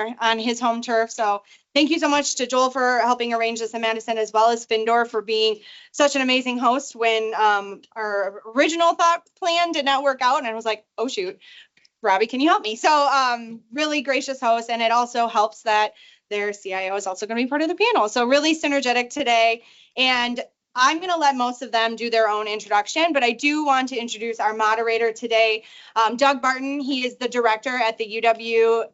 on his home turf. So thank you so much to Joel for helping arrange this in Madison, as well as Findor for being such an amazing host when our original thought plan did not work out. And I was like, oh, shoot, Robbie, can you help me? So really gracious host. And it also helps that their CIO is also going to be part of the panel. So really synergetic today. And I'm going to let most of them do their own introduction, but I do want to introduce our moderator today, Doug Barton. He is the director at the UW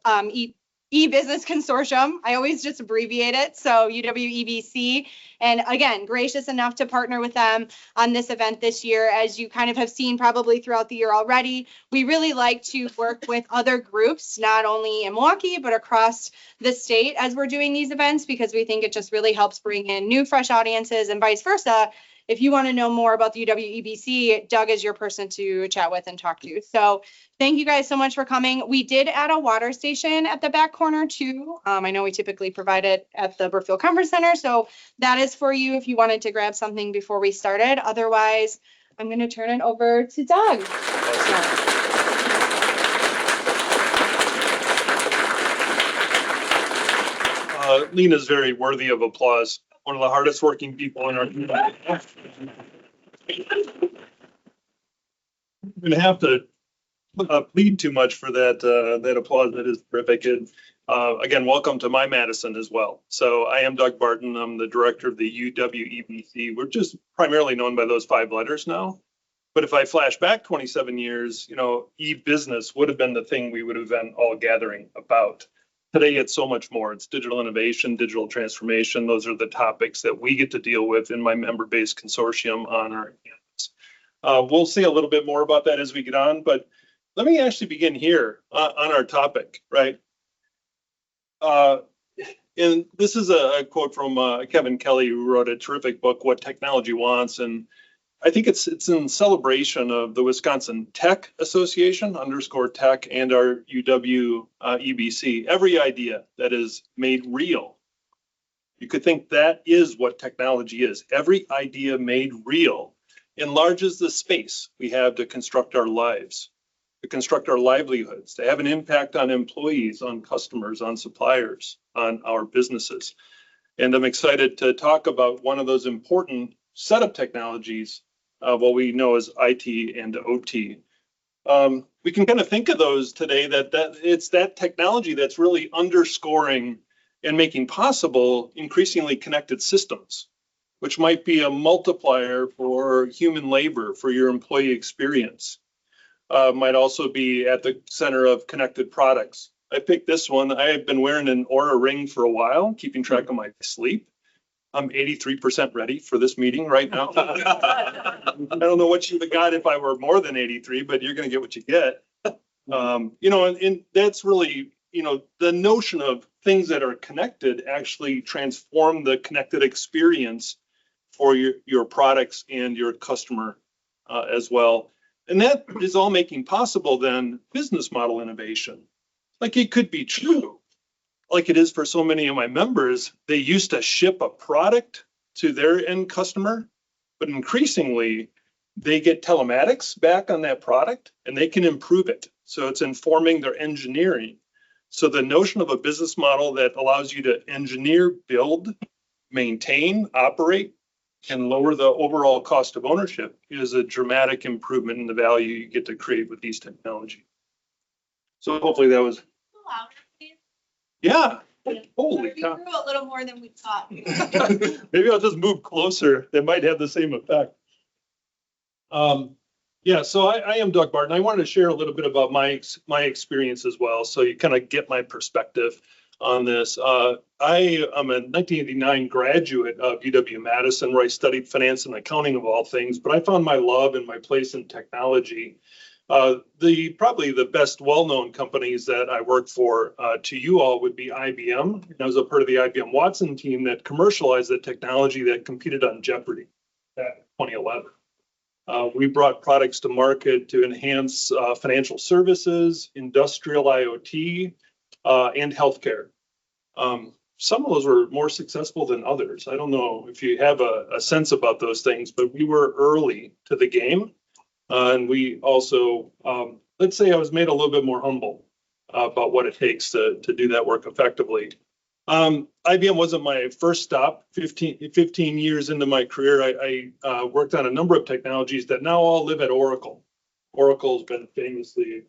E-Business Consortium. I always just abbreviate it, so UW-EBC. And again, gracious enough to partner with them on this event this year. As you kind of have seen probably throughout the year already, we really like to work with other groups, not only in Milwaukee, but across the state as we're doing these events, because we think it just really helps bring in new, fresh audiences and vice versa. If you want to know more about the UW-EBC, Doug is your person to chat with and talk to. So thank you guys so much for coming. We did add a water station at the back corner too. I know we typically provide it at the Brookfield Conference Center. So that is for you if you wanted to grab something before we started. Otherwise, I'm going to turn it over to Doug. Lena's very worthy of applause. One of the hardest working people in our community. I'm going to have to plead too much for that applause. That is terrific. And again, welcome to my Madison as well. So I am Doug Barton. I'm the director of the UW-EBC. We're just primarily known by those 5 letters now. But if I flash back 27 years, e-business would have been the thing we would have been all gathering about. Today, it's so much more. It's digital innovation, digital transformation. Those are the topics that we get to deal with in my member-based consortium on our campus. We'll see a little bit more about that as we get on, but let me actually begin here on our topic, right? And this is a quote from Kevin Kelly, who wrote a terrific book, What Technology Wants. And I think it's in celebration of the Wisconsin Tech Association, _tech, and our UW-EBC. Every idea that is made real, you could think that is what technology is. Every idea made real enlarges the space we have to construct our lives, to construct our livelihoods, to have an impact on employees, on customers, on suppliers, on our businesses. And I'm excited to talk about one of those important set of technologies, what we know as IT and OT. We can kind of think of those today that it's that technology that's really underscoring and making possible increasingly connected systems, which might be a multiplier for human labor, for your employee experience. Might also be at the center of connected products. I picked this one. I have been wearing an Oura ring for a while, keeping track of my sleep. I'm 83% ready for this meeting right now. I don't know what you would have got if I were more than 83, but you're going to get what you get. And that's really, the notion of things that are connected actually transform the connected experience for your products and your customer as well. And that is all making possible then business model innovation. Like it could be true, like it is for so many of my members. They used to ship a product to their end customer, but increasingly they get telematics back on that product and they can improve it. So it's informing their engineering. So the notion of a business model that allows you to engineer, build, maintain, operate, and lower the overall cost of ownership is a dramatic improvement in the value you get to create with these technologies. So hopefully that was. Louder, please. Yeah. Yeah. Holy We cow. grew a little more than we thought. Maybe I'll just move closer. That might have the same effect. Yeah, so I am Doug Barton. I wanted to share a little bit about my experience as well, so you kind of get my perspective on this. I am a 1989 graduate of UW-Madison, where I studied finance and accounting of all things, but I found my love and my place in technology. Probably the best well-known companies that I worked for to you all would be IBM. I was a part of the IBM Watson team that commercialized the technology that competed on Jeopardy back in 2011. We brought products to market to enhance financial services, industrial IoT, and healthcare. Some of those were more successful than others. I don't know if you have a sense about those things, but we were early to the game. And we also, let's say I was made a little bit more humble about what it takes to do that work effectively. IBM wasn't my first stop. 15 years into my career, I worked on a number of technologies that now all live at Oracle. Oracle's been famously,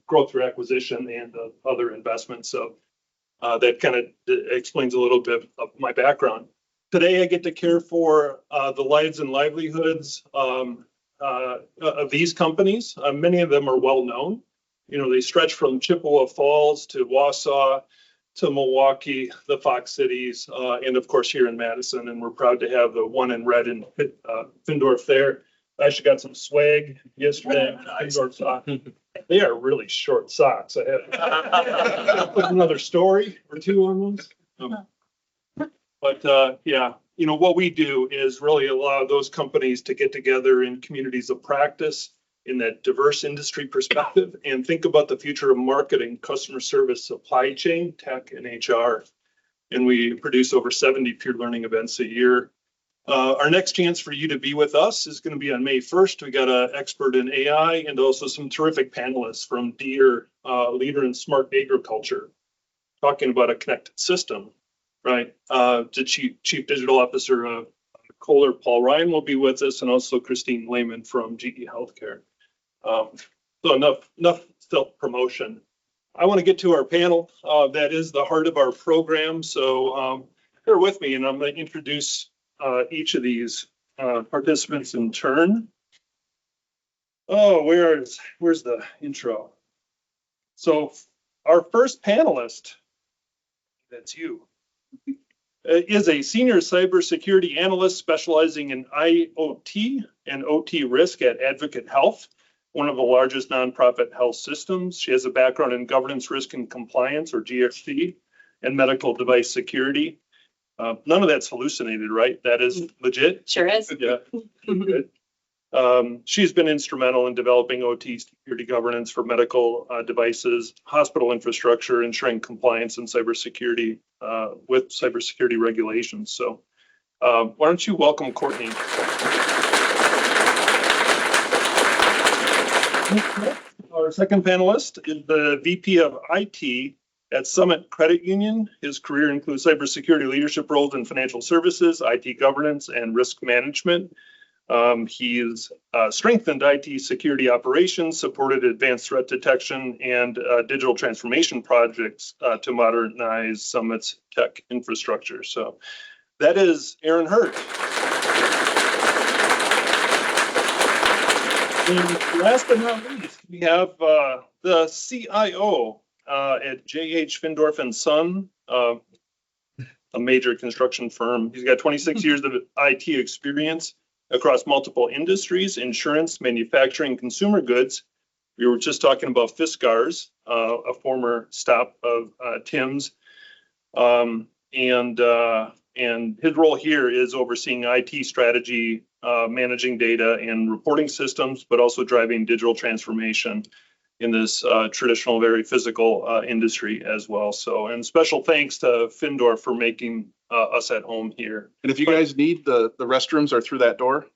growth through acquisition and other investments. So that kind of explains a little bit of my background. Today, I get to care for the lives and livelihoods of these companies. Many of them are well known. They stretch from Chippewa Falls to Wausau to Milwaukee, the Fox Cities, and of course here in Madison. And we're proud to have the one in red in Findorf there. I actually got some swag yesterday. Findorf socks. They are really short socks. I have put another story or two on those. But yeah, what we do is really allow those companies to get together in communities of practice in that diverse industry perspective and think about the future of marketing, customer service, supply chain, tech, and HR. And we produce over 70 peer learning events a year. Our next chance for you to be with us is going to be on May 1st. We got an expert in AI and also some terrific panelists from Deere, leader in smart agriculture, talking about a connected system, right? The Chief Digital Officer of Kohler, Paul Ryan, will be with us, and also Christine Lehman from GE Healthcare. So enough self-promotion. I want to get to our panel. That is the heart of our program. So bear with me, and I'm going to introduce each of these participants in turn. Oh, where's the intro? So our first panelist, that's you, is a senior cybersecurity analyst specializing in IoT and OT risk at Advocate Health, one of the largest nonprofit health systems. She has a background in governance, risk, and compliance, or GRC, and medical device security. None of that's hallucinated, right? That is legit? Sure is. Yeah. Good. She's been instrumental in developing OT security governance for medical devices, hospital infrastructure, ensuring compliance and cybersecurity with cybersecurity regulations. So why don't you welcome Courtney? Our second panelist is the VP of IT at Summit Credit Union. His career includes cybersecurity leadership roles in financial services, IT governance, and risk management. He has strengthened IT security operations, supported advanced threat detection, and digital transformation projects to modernize Summit's tech infrastructure. So that is Aaron Hurt. And last but not least, we have the CIO at J.H. Findorf and Son, a major construction firm. He's got 26 years of IT experience across multiple industries, insurance, manufacturing, consumer goods. We were just talking about Fiskars, a former stop of Tim's. And his role here is overseeing IT strategy, managing data and reporting systems, but also driving digital transformation in this traditional, very physical industry as well. So, and special thanks to Findorf for making us at home here. And if you guys need, the restrooms are through that door.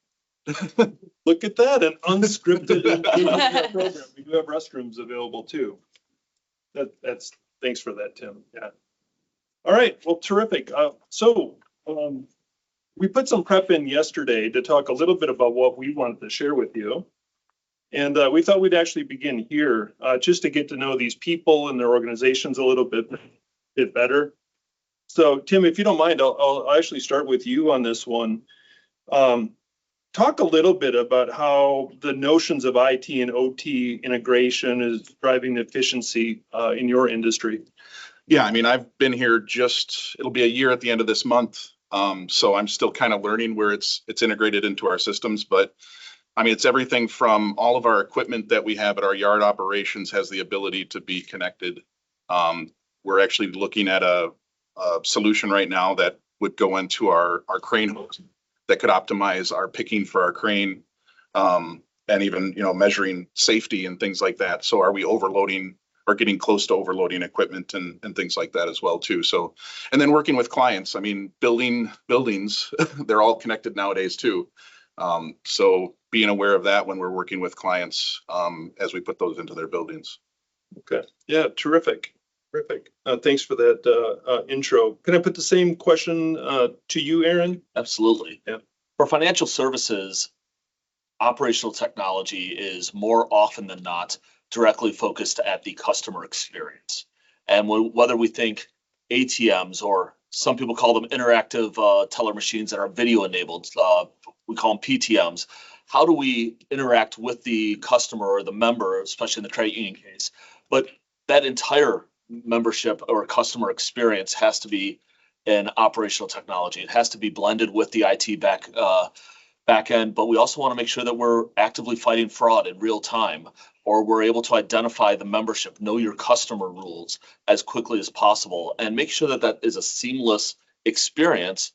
Look at that, an unscripted program. We do have restrooms available too. That's thanks for that, Tim. Yeah. All right, well, terrific. We put some prep in yesterday to talk a little bit about what we wanted to share with you. And we thought we'd actually begin here just to get to know these people and their organizations a little bit better. So, Tim, if you don't mind, I'll actually start with you on this one. Talk a little bit about how the notions of IT and OT integration is driving efficiency in your industry. Yeah, I mean, I've been here it'll be a year at the end of this month. So I'm still kind of learning where it's integrated into our systems. But I mean, it's everything from all of our equipment that we have at our yard operations has the ability to be connected. We're actually looking at a solution right now that would go into our crane hooks that could optimize our picking for our crane, and even, measuring safety and things like that. So are we overloading or getting close to overloading equipment and things like that as well too. So, and then working with clients, I mean, buildings, they're all connected nowadays too. So being aware of that when we're working with clients as we put those into their buildings. Okay. Yeah, terrific. Terrific. Thanks for that intro. Can I put the same question to you, Aaron? Absolutely. Yeah. For financial services, operational technology is more often than not directly focused at the customer experience. And whether we think ATMs or some people call them interactive teller machines that are video enabled, we call them PTMs. How do we interact with the customer or the member, especially in the credit union case? But that entire membership or customer experience has to be in operational technology. It has to be blended with the IT back end, but we also want to make sure that we're actively fighting fraud in real time, or we're able to identify the membership, know your customer rules as quickly as possible, and make sure that that is a seamless experience.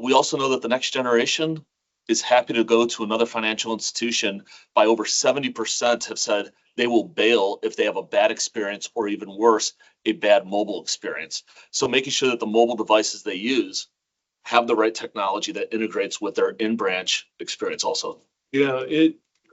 We also know that the next generation is happy to go to another financial institution. By over 70% have said they will bail if they have a bad experience, or even worse, a bad mobile experience. So making sure that the mobile devices they use have the right technology that integrates with their in-branch experience also. Yeah,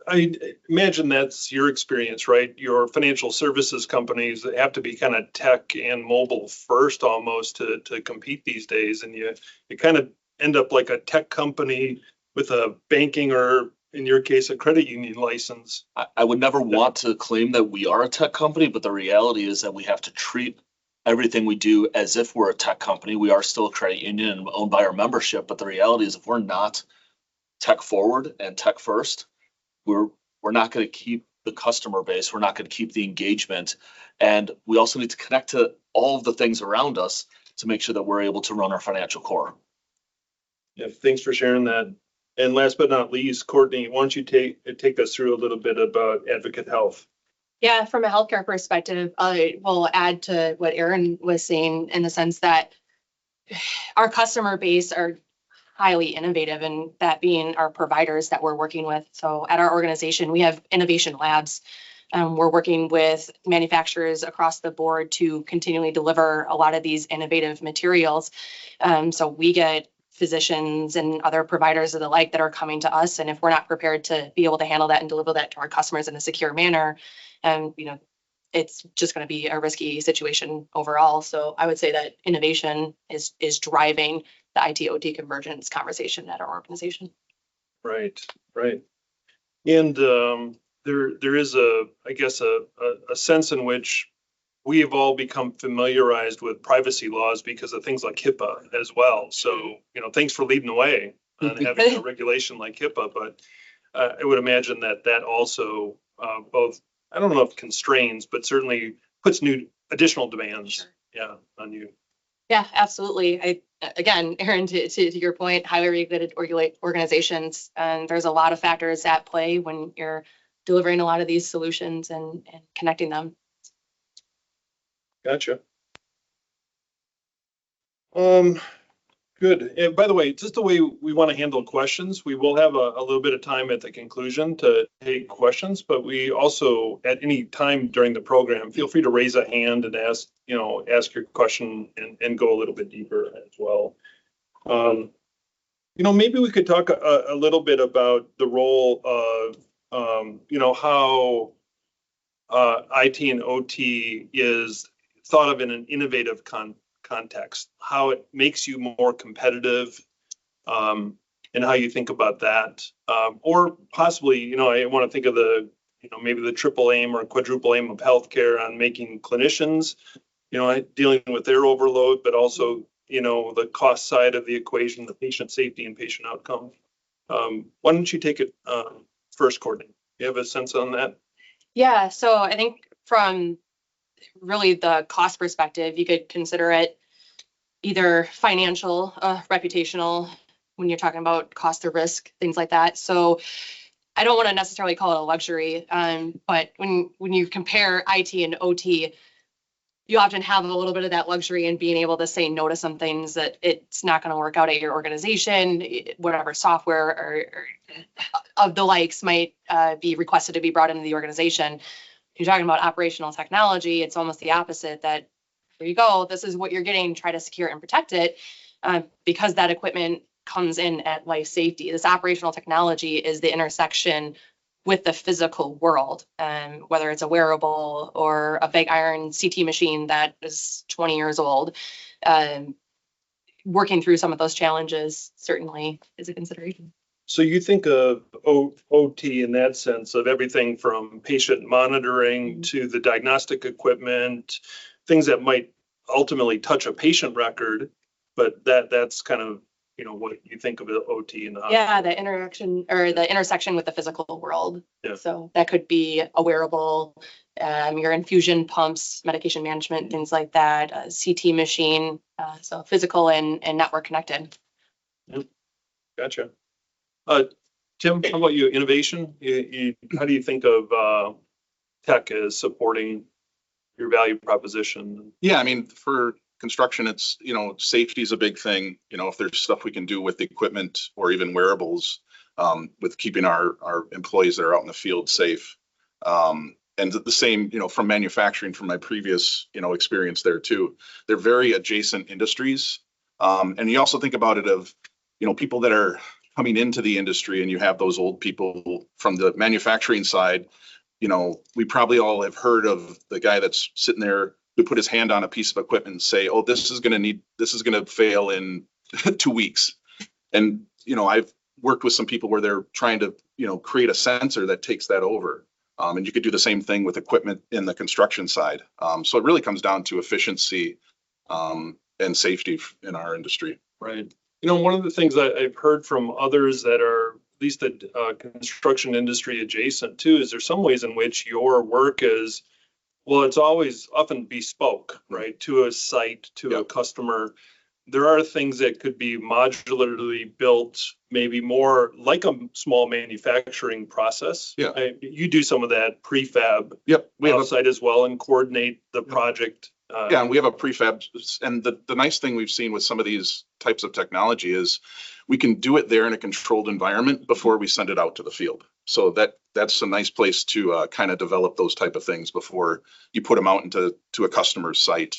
I imagine that's your experience, right? Your financial services companies that have to be kind of tech and mobile first almost to compete these days. And you kind of end up like a tech company with a banking, or in your case, a credit union license. I would never want to claim that we are a tech company, but the reality is that we have to treat everything we do as if we're a tech company. We are still a credit union and owned by our membership, but the reality is if we're not tech forward and tech first, we're not going to keep the customer base. We're not going to keep the engagement. And we also need to connect to all of the things around us to make sure that we're able to run our financial core. Yeah, thanks for sharing that. And last but not least, Courtney, why don't you take us through a little bit about Advocate Health? Yeah, from a healthcare perspective, I will add to what Aaron was saying in the sense that our customer base are highly innovative, and that being our providers that we're working with. So at our organization, we have innovation labs. We're working with manufacturers across the board to continually deliver a lot of these innovative materials. So we get physicians and other providers of the like that are coming to us. And if we're not prepared to be able to handle that and deliver that to our customers in a secure manner, it's just going to be a risky situation overall. So I would say that innovation is driving the IT/OT convergence conversation at our organization. Right. And there is I guess a sense in which we have all become familiarized with privacy laws because of things like HIPAA as well. So, thanks for leading the way on having a regulation like HIPAA, but I would imagine that also both, I don't know if constrains, but certainly puts additional demands. Sure. Yeah, on you. Yeah, absolutely. Again, Aaron, to your point, highly regulated organizations, and there's a lot of factors at play when you're delivering a lot of these solutions and connecting them. Gotcha. Good. And by the way, just the way we want to handle questions, we will have a little bit of time at the conclusion to take questions, but we also, at any time during the program, feel free to raise a hand and ask your question and go a little bit deeper as well. Maybe we could talk a little bit about the role of, how IT and OT is thought of in an innovative context, how it makes you more competitive, and how you think about that. Or possibly, I want to think of maybe the triple aim or quadruple aim of healthcare on making clinicians, dealing with their overload, but also, the cost side of the equation, the patient safety and patient outcome. Why don't you take it first, Courtney? You have a sense on that? Yeah, so I think from really the cost perspective, you could consider it either financial, reputational, when you're talking about cost of risk, things like that. So I don't want to necessarily call it a luxury, but when you compare IT and OT, you often have a little bit of that luxury in being able to say no to some things that it's not going to work out at your organization, whatever software or of the likes might be requested to be brought into the organization. You're talking about operational technology, it's almost the opposite, that here you go, this is what you're getting, try to secure and protect it, because that equipment comes in at life safety. This operational technology is the intersection with the physical world, whether it's a wearable or a big iron CT machine that is 20 years old. Working through some of those challenges certainly is a consideration. So you think of OT in that sense of everything from patient monitoring to the diagnostic equipment, things that might ultimately touch a patient record, but that's kind of, what you think of OT in the hospital. Yeah, the interaction or the intersection with the physical world. Yeah. So that could be a wearable, your infusion pumps, medication management, things like that, a CT machine, so physical and network connected. Yep. Gotcha. Tim, how about you? Innovation? How do you think of tech as supporting your value proposition? Yeah, I mean, for construction, it's, safety is a big thing. If there's stuff we can do with the equipment or even wearables, with keeping our employees that are out in the field safe. And the same, from manufacturing, from my previous, experience there too. They're very adjacent industries. And you also think about it of, people that are coming into the industry, and you have those old people from the manufacturing side. We probably all have heard of the guy that's sitting there who put his hand on a piece of equipment and say, oh, this is going to fail in 2 weeks. And, I've worked with some people where they're trying to, create a sensor that takes that over. And you could do the same thing with equipment in the construction side. So it really comes down to efficiency and safety in our industry. Right. One of the things I've heard from others that are at least the construction industry adjacent too, is there's some ways in which your work is, well, it's always often bespoke, right? To a site, to a customer. There are things that could be modularly built, maybe more like a small manufacturing process. Yeah. You do some of that prefab. Yep. We have outside as well and coordinate the project. Yeah, and we have a prefab. And the nice thing we've seen with some of these types of technology is we can do it there in a controlled environment before we send it out to the field. So that's a nice place to kind of develop those type of things before you put them out into a customer's site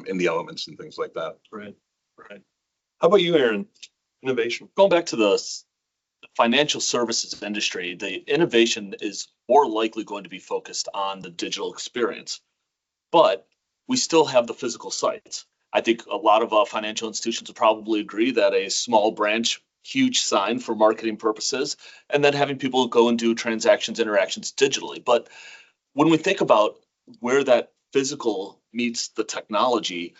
in the elements and things like that. Right. How about you, Aaron? Innovation. Going back to the financial services industry, the innovation is more likely going to be focused on the digital experience, but we still have the physical sites. I think a lot of financial institutions will probably agree that a small branch, huge sign for marketing purposes, and then having people go and do transactions, interactions digitally. But when we think about where that physical meets the technology,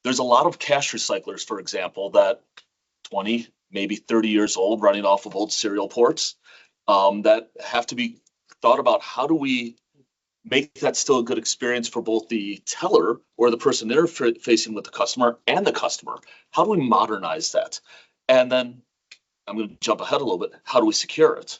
there's a lot of cash recyclers, for example, that 20, maybe 30 years old, running off of old serial ports, that have to be thought about. How do we make that still a good experience for both the teller or the person interfacing with the customer and the customer? How do we modernize that? And then I'm going to jump ahead a little bit. How do we secure it?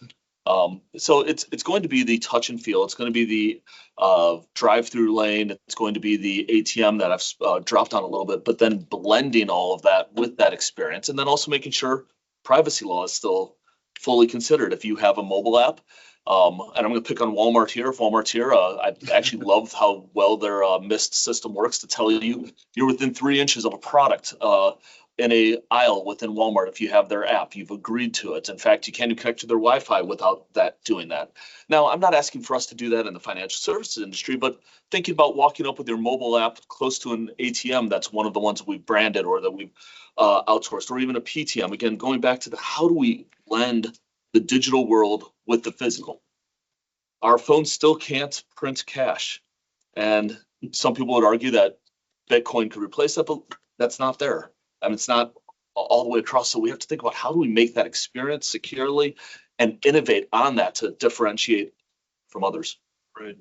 So it's going to be the touch and feel. It's going to be the drive-through lane. It's going to be the ATM that I've dropped on a little bit, but then blending all of that with that experience, and then also making sure privacy law is still fully considered. If you have a mobile app, and I'm going to pick on Walmart here. If Walmart's here, I actually love how well their MIST system works to tell you you're within 3 inches of a product in a aisle within Walmart. If you have their app, you've agreed to it. In fact, you can't even connect to their Wi-Fi without doing that. Now, I'm not asking for us to do that in the financial services industry, but thinking about walking up with your mobile app close to an ATM, that's one of the ones that we've branded or that we've outsourced, or even a PTM. Again, going back to how do we blend the digital world with the physical? Our phones still can't print cash. And some people would argue that Bitcoin could replace that, but that's not there. I mean, it's not all the way across. So we have to think about how do we make that experience securely and innovate on that to differentiate from others. Right.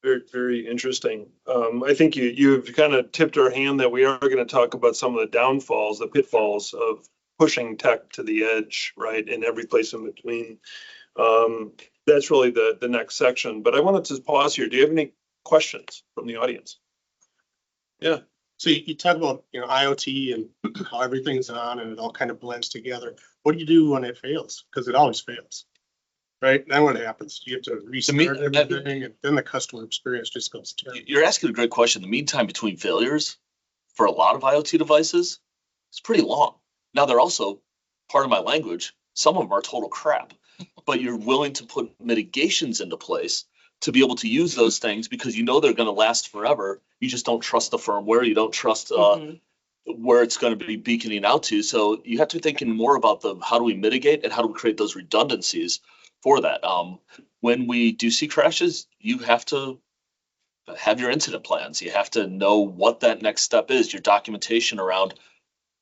Very, very interesting. I think you've kind of tipped our hand that we are going to talk about some of the downfalls, the pitfalls of pushing tech to the edge, right, in every place in between. That's really the next section. But I wanted to pause here. Do you have any questions from the audience? Yeah. So you talk about, IoT and how everything's on and it all kind of blends together. What do you do when it fails? Because it always fails, right? Then what happens? You have to restart everything, and then the customer experience just goes terrible. You're asking a great question. The mean time between failures for a lot of IoT devices is pretty long. Now, they're also part of my language. Some of them are total crap. but you're willing to put mitigations into place to be able to use those things because you know they're going to last forever. You just don't trust the firmware. You don't trust where it's going to be beaconing out to. So you have to be thinking more about how do we mitigate and how do we create those redundancies for that. When we do see crashes, you have to have your incident plans. You have to know what that next step is, your documentation around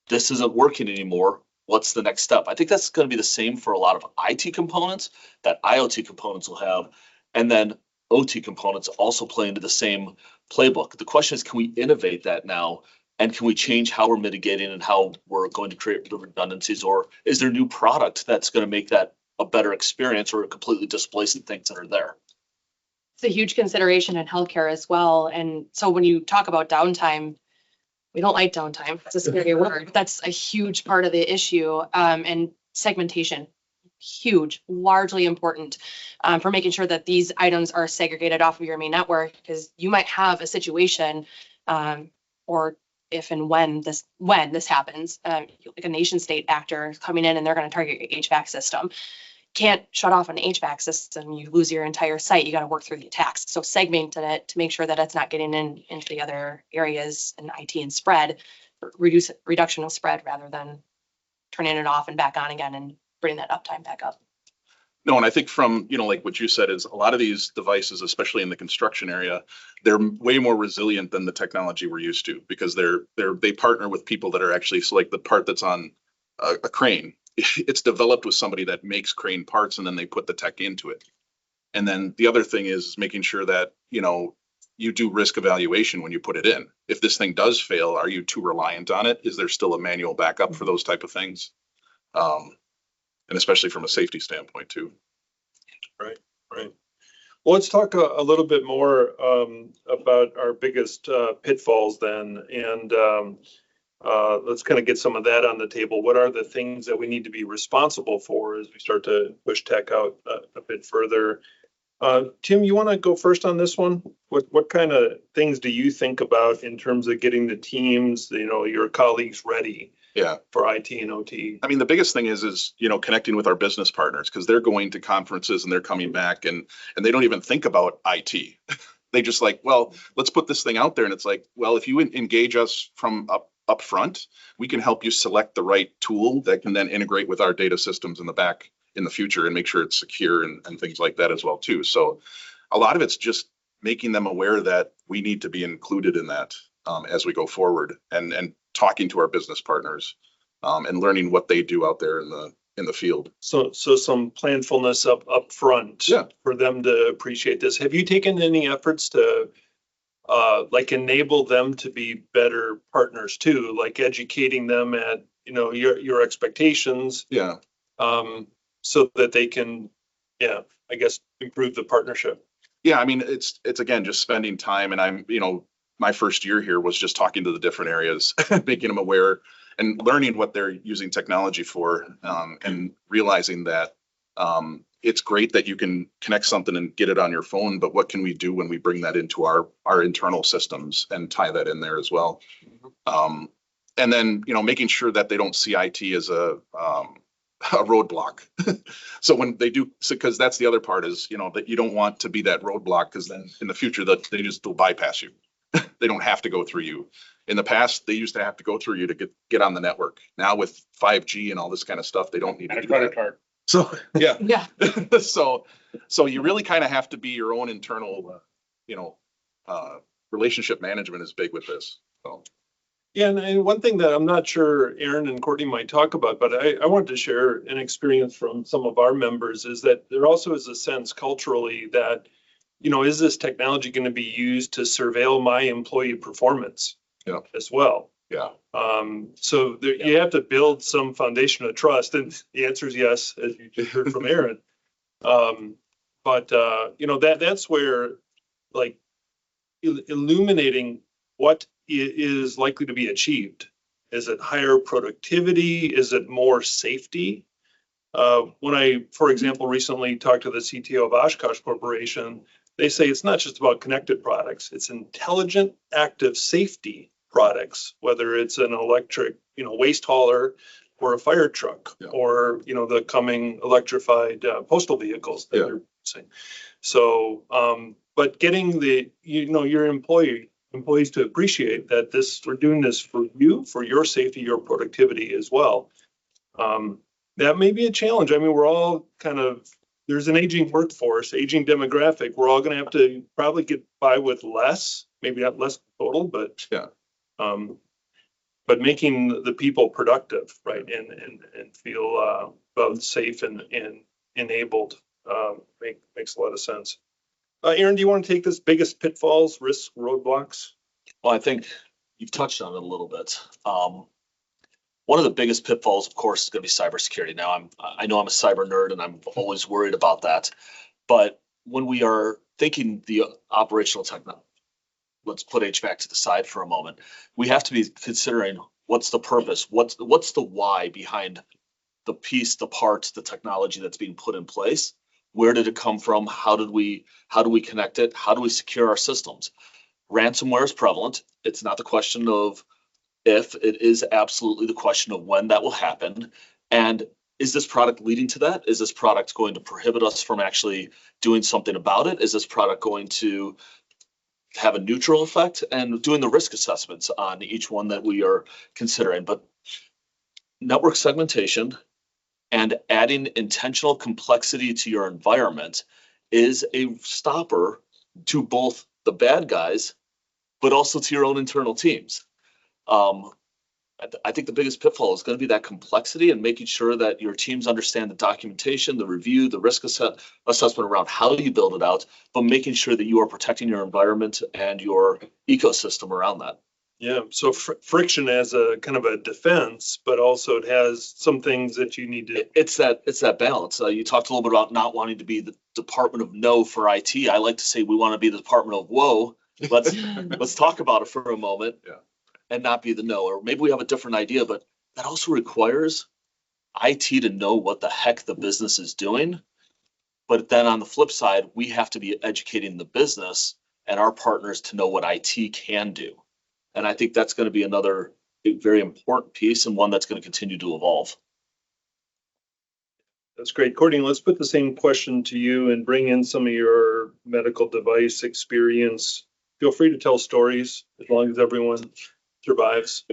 this isn't working anymore. What's the next step? I think that's going to be the same for a lot of IT components that IoT components will have. And then OT components also play into the same playbook. The question is, can we innovate that now? And can we change how we're mitigating and how we're going to create the redundancies? Or is there a new product that's going to make that a better experience or completely displacing things that are there? It's a huge consideration in healthcare as well. And so when you talk about downtime, we don't like downtime. It's a scary word. That's a huge part of the issue. And segmentation, huge, largely important for making sure that these items are segregated off of your main network, because you might have a situation or if and when this happens, like a nation state actor coming in and they're going to target your HVAC system. Can't shut off an HVAC system, you lose your entire site. You got to work through the attacks. So segmenting it to make sure that it's not getting into the other areas in IT and spread, reduction of spread rather than turning it off and back on again and bringing that uptime back up. No, and I think from, like what you said, is a lot of these devices, especially in the construction area, they're way more resilient than the technology we're used to, because they partner with people that are actually, so like the part that's on a crane, it's developed with somebody that makes crane parts, and then they put the tech into it. And then the other thing is making sure that, you do risk evaluation when you put it in. If this thing does fail, are you too reliant on it? Is there still a manual backup for those type of things? And especially from a safety standpoint too. Right. Well, let's talk a little bit more about our biggest pitfalls then, and let's kind of get some of that on the table. What are the things that we need to be responsible for as we start to push tech out a bit further? Tim, you want to go first on this one? What kind of things do you think about in terms of getting the teams, your colleagues ready? Yeah. For IT and OT. I mean, the biggest thing is connecting with our business partners, because they're going to conferences and they're coming back and they don't even think about IT. They just like, well, let's put this thing out there. And it's like, well, if you engage us from up front, we can help you select the right tool that can then integrate with our data systems in the back in the future and make sure it's secure and things like that as well too. So a lot of it's just making them aware that we need to be included in that as we go forward, and talking to our business partners and learning what they do out there in the field. So some planfulness up front, yeah, for them to appreciate this. Have you taken any efforts to enable them to be better partners too, like educating them at your expectations? Yeah. So that they can, I guess, improve the partnership. Yeah, I mean, it's again just spending time, and I'm my first year here was just talking to the different areas, making them aware and learning what they're using technology for, and realizing that it's great that you can connect something and get it on your phone, but what can we do when we bring that into our internal systems and tie that in there as well? And then, making sure that they don't see IT as a roadblock. So when they do, because that's the other part is, that you don't want to be that roadblock, because then in the future that they just will bypass you. They don't have to go through you. In the past, they used to have to go through you to get on the network. Now with 5G and all this kind of stuff, they don't need to do credit that. card. So yeah. Yeah. So you really kind of have to be your own internal, relationship management is big with this. So. Yeah, and one thing that I'm not sure Aaron and Courtney might talk about, but I wanted to share an experience from some of our members, is that there also is a sense culturally that, is this technology going to be used to surveil my employee performance as well? Yeah. So you have to build some foundation of trust, and the answer is yes, as you just heard from Aaron. But that's where, like, illuminating what is likely to be achieved. Is it higher productivity? Is it more safety? When I, for example, recently talked to the CTO of Oshkosh Corporation, they say it's not just about connected products, it's intelligent active safety products, whether it's an electric, waste hauler or a fire truck, Yeah. or, you know, the coming electrified postal vehicles that Yeah. they're saying. So, but getting the, you know, your employees to appreciate that we're doing this for you, for your safety, your productivity as well. That may be a challenge. I mean, we're all there's an aging workforce, aging demographic. We're all gonna have to probably get by with less, maybe not less total, but Yeah. but making the people productive, right? And feel both safe and enabled, makes a lot of sense. Aaron, do you want to take this biggest pitfalls, risks, roadblocks? Well, I think you've touched on it a little bit. One of the biggest pitfalls, of course, is going to be cybersecurity. Now, I know I'm a cyber nerd, and I'm always worried about that. But when we are thinking the operational technology, let's put HVAC to the side for a moment. We have to be considering what's the purpose, what's the why behind the piece, the parts, the technology that's being put in place. Where did it come from? How do we connect it? How do we secure our systems? Ransomware is prevalent. It's not the question of if, it is absolutely the question of when that will happen. And is this product leading to that? Is this product going to prohibit us from actually doing something about it? Is this product going to have a neutral effect? And doing the risk assessments on each one that we are considering. But network segmentation and adding intentional complexity to your environment is a stopper to both the bad guys, but also to your own internal teams. I think the biggest pitfall is going to be that complexity and making sure that your teams understand the documentation, the review, the risk assessment around how you build it out, but making sure that you are protecting your environment and your ecosystem around that. Yeah, so friction as a kind of a defense, but also it has some things that you need to. It's that balance. You talked a little bit about not wanting to be the Department of No for IT. I like to say we want to be the Department of Whoa. Let's talk about it for a moment. Yeah. And not be the no, or maybe we have a different idea, but that also requires IT to know what the heck the business is doing. But then on the flip side, we have to be educating the business and our partners to know what IT can do. And I think that's going to be another very important piece, and one that's going to continue to evolve. That's great. Courtney, let's put the same question to you and bring in some of your medical device experience. Feel free to tell stories as long as everyone survives.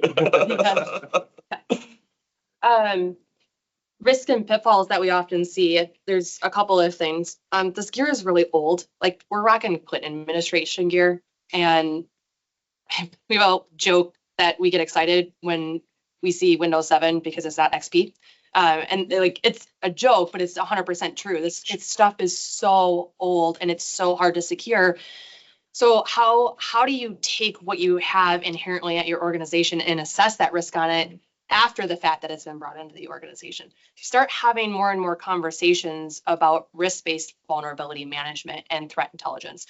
Risk and pitfalls that we often see, there's a couple of things. This gear is really old. Like, we're rocking Clinton administration gear, and we all joke that we get excited when we see Windows 7 because it's not XP. And like, it's a joke, but it's 100% true. This stuff is so old and it's so hard to secure. So how do you take what you have inherently at your organization and assess that risk on it after the fact that it's been brought into the organization? You start having more and more conversations about risk-based vulnerability management and threat intelligence.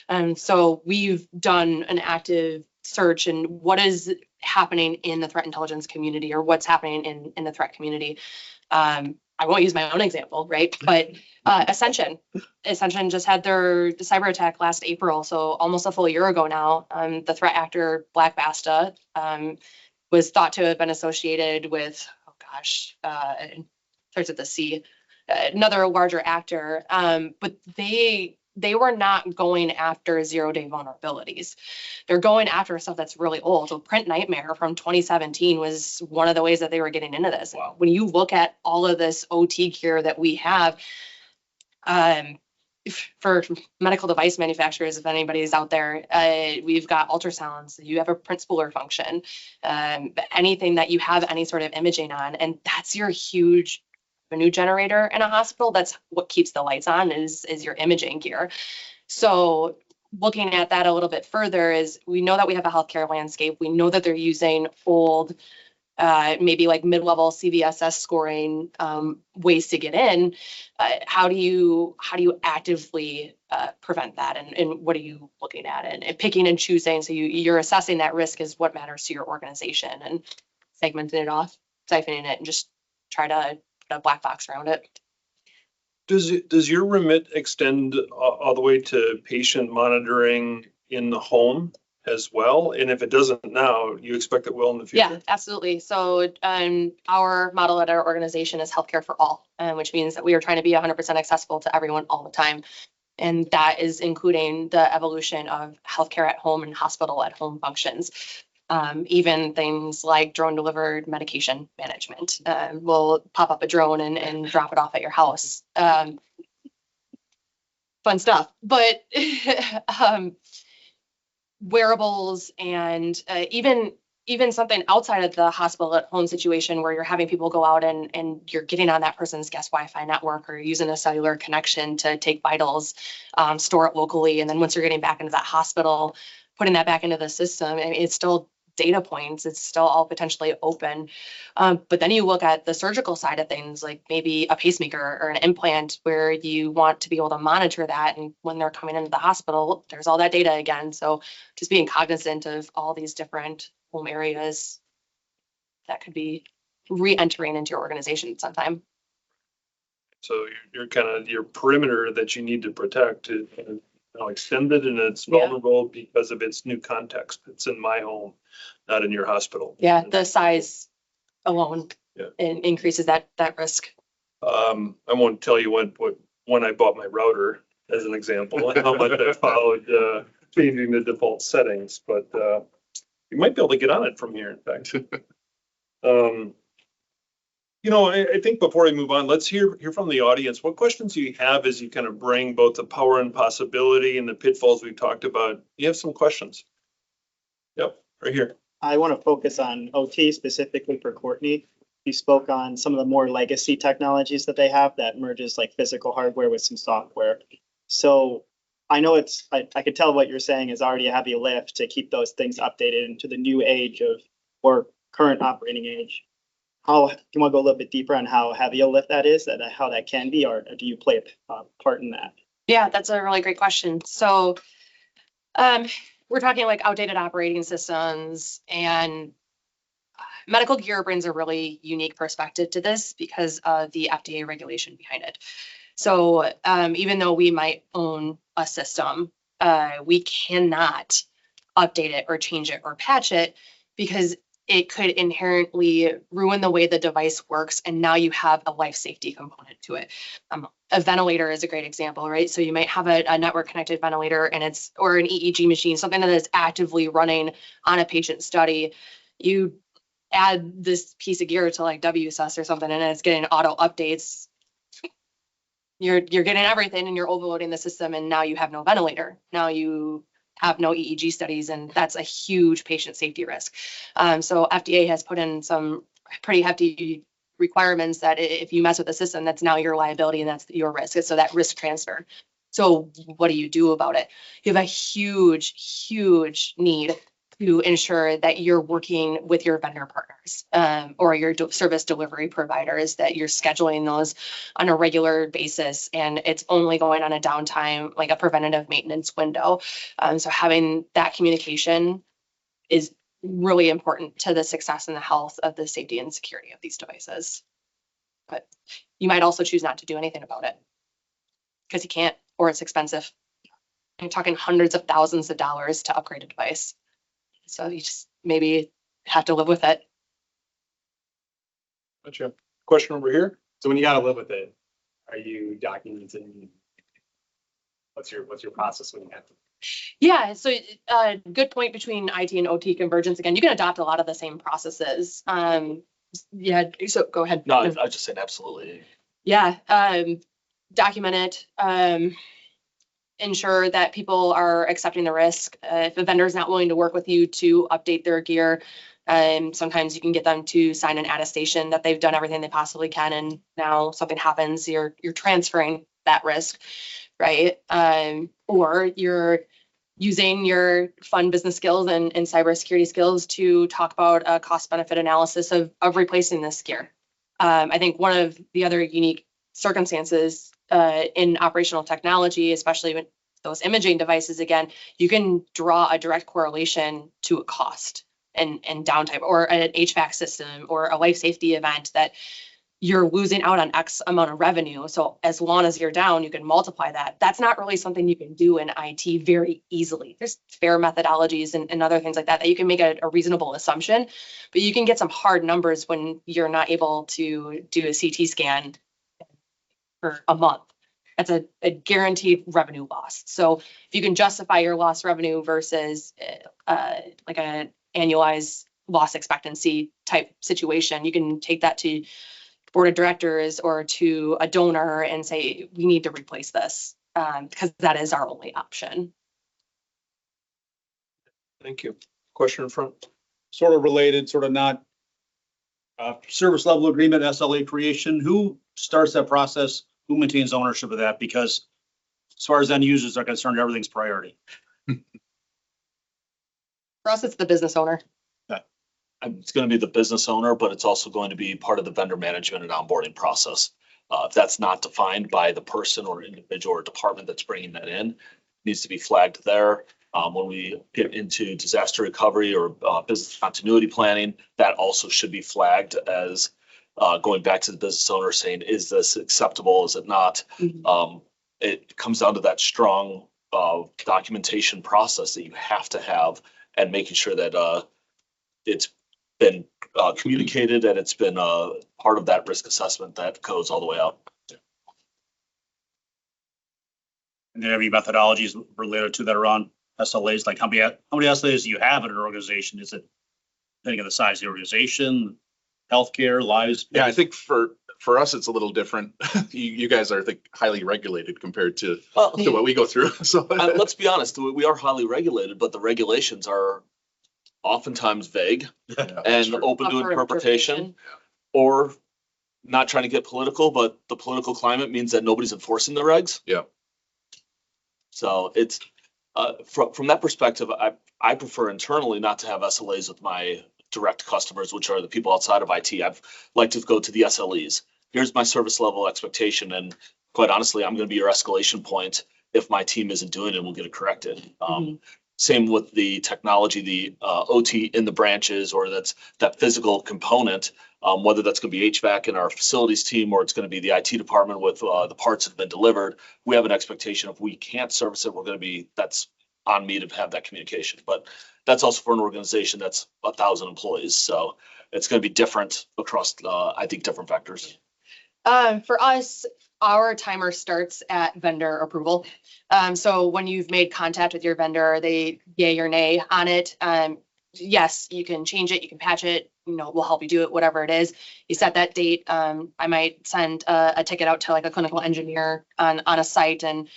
And so we've done an active search in what is happening in the threat intelligence community, or what's happening in the threat community. I won't use my own example, right? But Ascension just had their cyber attack last April, so almost a full year ago now. The threat actor Black Basta was thought to have been associated with, starts with the C, another larger actor, but they were not going after zero-day vulnerabilities. They're going after stuff that's really old. So Print Nightmare from 2017 was one of the ways that they were getting into this. Wow. When you look at all of this OT gear that we have, for medical device manufacturers, if anybody's out there, we've got ultrasounds, you have a print spooler function, anything that you have any sort of imaging on, and that's your huge revenue generator in a hospital. That's what keeps the lights on, is your imaging gear. So looking at that a little bit further, is we know that we have a healthcare landscape. We know that they're using old, maybe like mid-level CVSS scoring ways to get in. How do you actively prevent that? And what are you looking at? And picking and choosing. So you're assessing that risk is what matters to your organization, and segmenting it off, siphoning it, and just try to put a black box around it. Does your remit extend all the way to patient monitoring in the home? as well? And if it doesn't now, you expect it will in the future? Yeah, absolutely. So our model at our organization is healthcare for all, which means that we are trying to be 100% accessible to everyone all the time. And that is including the evolution of healthcare at home and hospital at home functions. Even things like drone delivered medication management. We'll pop up a drone and drop it off at your house. Fun stuff. But wearables and even something outside of the hospital at home situation where you're having people go out and you're getting on that person's guest Wi-Fi network or you're using a cellular connection to take vitals, store it locally. And then once you're getting back into that hospital, putting that back into the system, I mean, it's still data points. It's still all potentially open. But then you look at the surgical side of things, like maybe a pacemaker or an implant where you want to be able to monitor that. And when they're coming into the hospital, there's all that data again. So just being cognizant of all these different home areas that could be re-entering into your organization sometime. So you're kind of, your perimeter that you need to protect is now extended and it's Yeah. vulnerable because of its new context. It's in my home, not in your hospital. Yeah, the size alone Yeah. increases that risk. I won't tell you when I bought my router as an example, and how much I followed changing the default settings, but you might be able to get on it from here, in fact. I think before we move on, let's hear from the audience. What questions do you have as you kind of bring both the power and possibility and the pitfalls we've talked about? You have some questions? Yep, right here. I want to focus on OT specifically for Courtney. You spoke on some of the more legacy technologies that they have that merges like physical hardware with some software. So I know I could tell what you're saying is already a heavy lift to keep those things updated into the new age or current operating age. How do you want to go a little bit deeper on how heavy a lift that is, how that can be, or do you play a part in that? Yeah, that's a really great question. So we're talking like outdated operating systems, and medical gear brings a really unique perspective to this because of the FDA regulation behind it. So even though we might own a system, we cannot update it or change it or patch it because it could inherently ruin the way the device works. And now you have a life safety component to it. A ventilator is a great example, right? So you might have a network connected ventilator or an EEG machine, something that is actively running on a patient study. You add this piece of gear to like WSUS or something, and it's getting auto updates. You're getting everything and you're overloading the system, and now you have no ventilator. Now you have no EEG studies, and that's a huge patient safety risk. So FDA has put in some pretty hefty requirements that if you mess with the system, that's now your liability and that's your risk. So that risk transfer. So what do you do about it? You have a huge, huge need to ensure that you're working with your vendor partners or your service delivery providers, that you're scheduling those on a regular basis, and it's only going on a downtime, like a preventative maintenance window. So having that communication is really important to the success and the health of the safety and security of these devices. But you might also choose not to do anything about it because you can't, or it's expensive. You're talking hundreds of thousands of dollars to upgrade a device. So you just maybe have to live with it. Gotcha. Question over here. So when you gotta live with it, are you documenting? What's your process when you have to? Yeah, so good point between IT and OT convergence. Again, you can adopt a lot of the same processes. Yeah, so go ahead. No, I was just saying absolutely. Yeah, document it. Ensure that people are accepting the risk. If a vendor is not willing to work with you to update their gear, sometimes you can get them to sign an attestation that they've done everything they possibly can, and now something happens, you're transferring that risk, right? Or you're using your fun business skills and cybersecurity skills to talk about a cost-benefit analysis of replacing this gear. I think one of the other unique circumstances in operational technology, especially with those imaging devices, again, you can draw a direct correlation to a cost and downtime, or an HVAC system or a life safety event that you're losing out on X amount of revenue. So as long as you're down, you can multiply that. That's not really something you can do in IT very easily. There's fair methodologies and other things like that that you can make a reasonable assumption, but you can get some hard numbers when you're not able to do a CT scan for a month. That's a guaranteed revenue loss. So if you can justify your lost revenue versus like an annualized loss expectancy type situation, you can take that to board of directors or to a donor and say, we need to replace this because that is our only option. Thank you. Question in front. Sort of related, sort of not. Service level agreement, SLA creation, who starts that process? Who maintains ownership of that? Because as far as end users are concerned, everything's priority. For us, it's the business owner. It's going to be the business owner, but it's also going to be part of the vendor management and onboarding process. If that's not defined by the person or individual or department that's bringing that in, it needs to be flagged there. When we get into disaster recovery or business continuity planning, that also should be flagged as going back to the business owner saying, is this acceptable? Is it not? Mm-hmm. It comes down to that strong documentation process that you have to have and making sure that it's been communicated and it's been part of that risk assessment that goes all the way out. And do you have any methodologies related to that around SLAs? Like how many SLAs do you have in an organization? Is it depending on the size of the organization, healthcare, lives? Yeah, I think for us, it's a little different. You guys are, I think, highly regulated compared to what we go through. So let's be honest, we are highly regulated, but the regulations are oftentimes vague and open to interpretation, or not trying to get political, but the political climate means that nobody's enforcing the regs. Yeah. So it's from that perspective, I prefer internally not to have SLAs with my direct customers, which are the people outside of IT. I've like to go to the SLEs. Here's my service level expectation, and quite honestly, I'm going to be your escalation point if my team isn't doing it. We'll get it corrected. Same with the technology, the OT in the branches, or that's that physical component, whether that's going to be HVAC in our facilities team or it's going to be the IT department with the parts that have been delivered. We have an expectation if we can't service it, that's on me to have that communication. But that's also for an organization that's 1,000 employees. So it's going to be different across, I think, different vectors. For us, our timer starts at vendor approval. So when you've made contact with your vendor, they yay or nay on it. Yes, you can change it, you can patch it, we'll help you do it, whatever it is. You set that date. I might send a ticket out to like a clinical engineer on a site, and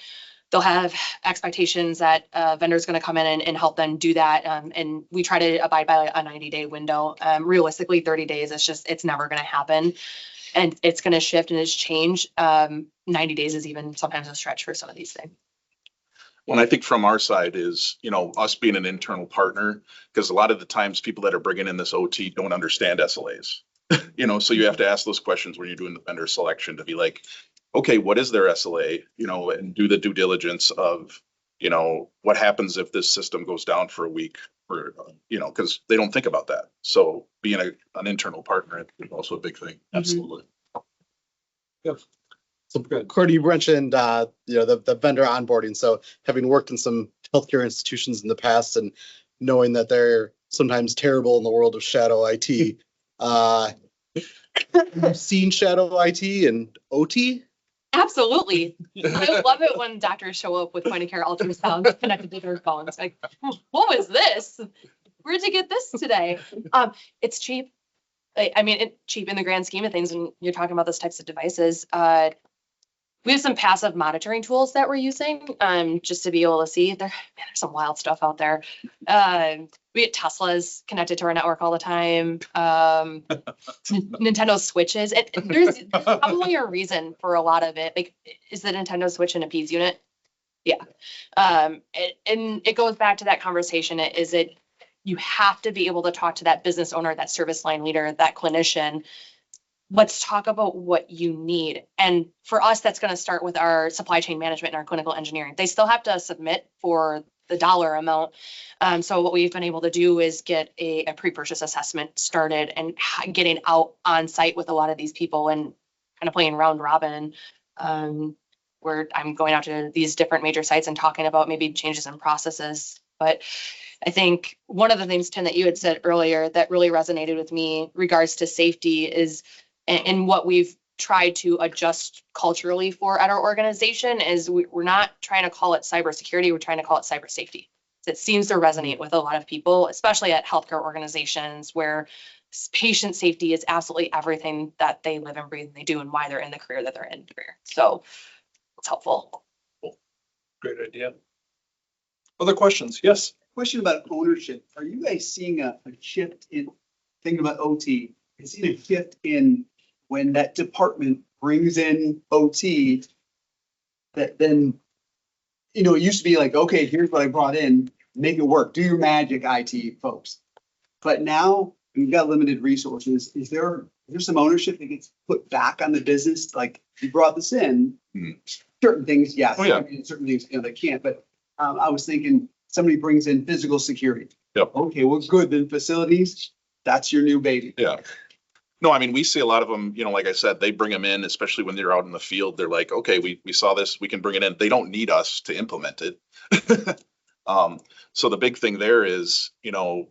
they'll have expectations that vendor's going to come in and help them do that. And we try to abide by a 90-day window. Realistically, 30 days, it's never going to happen. And it's going to shift and it's change. 90 days is even sometimes a stretch for some of these things. Well, I think from our side is, us being an internal partner, because a lot of the times people that are bringing in this OT don't understand SLAs. So you have to ask those questions when you're doing the vendor selection to be like, okay, what is their SLA? And do the due diligence of, what happens if this system goes down for a week, or, because they don't think about that. So being an internal partner is also a big thing. Absolutely. So Cordy, you mentioned, the vendor onboarding. So having worked in some healthcare institutions in the past and knowing that they're sometimes terrible in the world of shadow IT, you've seen shadow IT and OT? Absolutely. I love it when doctors show up with point of care ultrasound connected to their phones. Like, what was this? Where'd you get this today? It's cheap. It's cheap in the grand scheme of things when you're talking about those types of devices. We have some passive monitoring tools that we're using just to be able to see. There's some wild stuff out there. We get Teslas connected to our network all the time. Nintendo Switches. There's probably a reason for a lot of it. Like, is the Nintendo Switch an appease unit? Yeah. And it goes back to that conversation. You have to be able to talk to that business owner, that service line leader, that clinician. Let's talk about what you need. And for us, that's going to start with our supply chain management and our clinical engineering. They still have to submit for the dollar amount. So what we've been able to do is get a pre-purchase assessment started and getting out on site with a lot of these people and kind of playing round robin. Where I'm going out to these different major sites and talking about maybe changes in processes. But I think one of the things, Tim, that you had said earlier that really resonated with me regards to safety is, and what we've tried to adjust culturally for at our organization is we're not trying to call it cybersecurity, we're trying to call it cyber safety. It seems to resonate with a lot of people, especially at healthcare organizations where patient safety is absolutely everything that they live and breathe and they do and why they're in the career that they're in. So it's helpful. Great idea. Other questions? Yes. Question about ownership. Are you guys seeing a shift in thinking about OT? Is it a shift in when that department brings in OT that then, you know, it used to be like, okay, here's what I brought in, make it work, do your magic, IT folks. But now we've got limited resources. Is there some ownership that gets put back on the business? Like you brought this in, certain things, yes. Oh, yeah. I mean, certain things, you know, they can't, but I was thinking somebody brings in physical security. Yep. Okay, well, good. Then facilities, that's your new baby. Yeah. No, I mean, we see a lot of them, you know, like I said, they bring them in, especially when they're out in the field. They're like, okay, we saw this, we can bring it in. They don't need us to implement it. So the big thing there is, you know,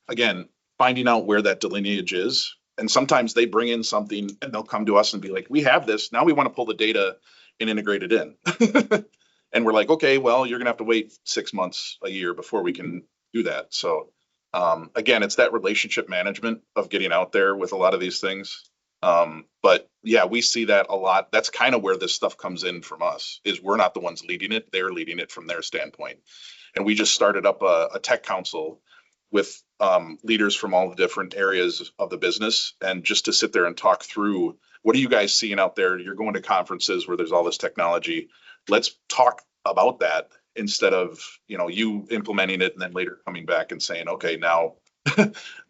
again, finding out where that delineage is. And sometimes they bring in something and they'll come to us and be like, we have this. Now we want to pull the data and integrate it in. And we're like, okay, well, you're gonna have to wait 6 months, a year before we can do that. So again, it's that relationship management of getting out there with a lot of these things. But yeah, we see that a lot. That's kind of where this stuff comes in from us, is we're not the ones leading it. They're leading it from their standpoint. And we just started up a tech council with leaders from all the different areas of the business, and just to sit there and talk through, what are you guys seeing out there? You're going to conferences where there's all this technology. Let's talk about that instead of, you know, you implementing it and then later coming back and saying, okay, now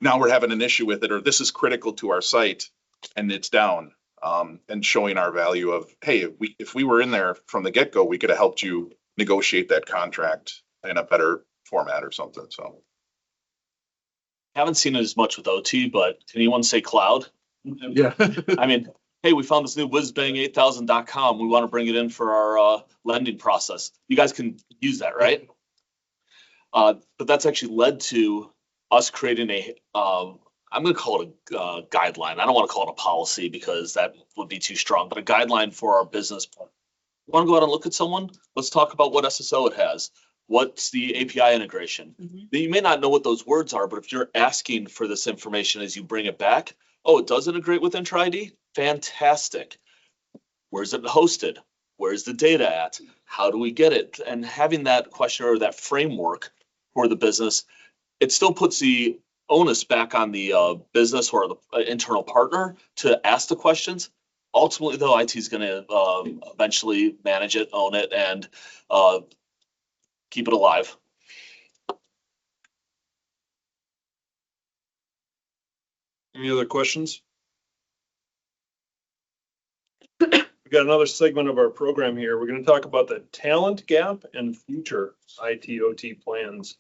we're having an issue with it, or this is critical to our site and it's down. And showing our value of, hey, if we were in there from the get-go, we could have helped you negotiate that contract in a better format or something. So Haven't seen it as much with OT, but can anyone say cloud? yeah. I mean, hey, we found this new whizbang8000.com. We want to bring it in for our lending process. You guys can use that, right? But that's actually led to us creating I'm going to call it a guideline. I don't want to call it a policy because that would be too strong, but a guideline for our business. You want to go out and look at someone? Let's talk about what SSO it has. What's the API integration? You may not know what those words are, but if you're asking for this information as you bring it back, oh, it does integrate with Entra ID? Fantastic. Where's it hosted? Where's the data at? How do we get it? And having that question or that framework for the business, it still puts the onus back on the business or the internal partner to ask the questions. Ultimately, though, IT is going to eventually manage it, own it, and keep it alive. Any other questions? We got another segment of our program here. We're going to talk about the talent gap and future IT/OT plans.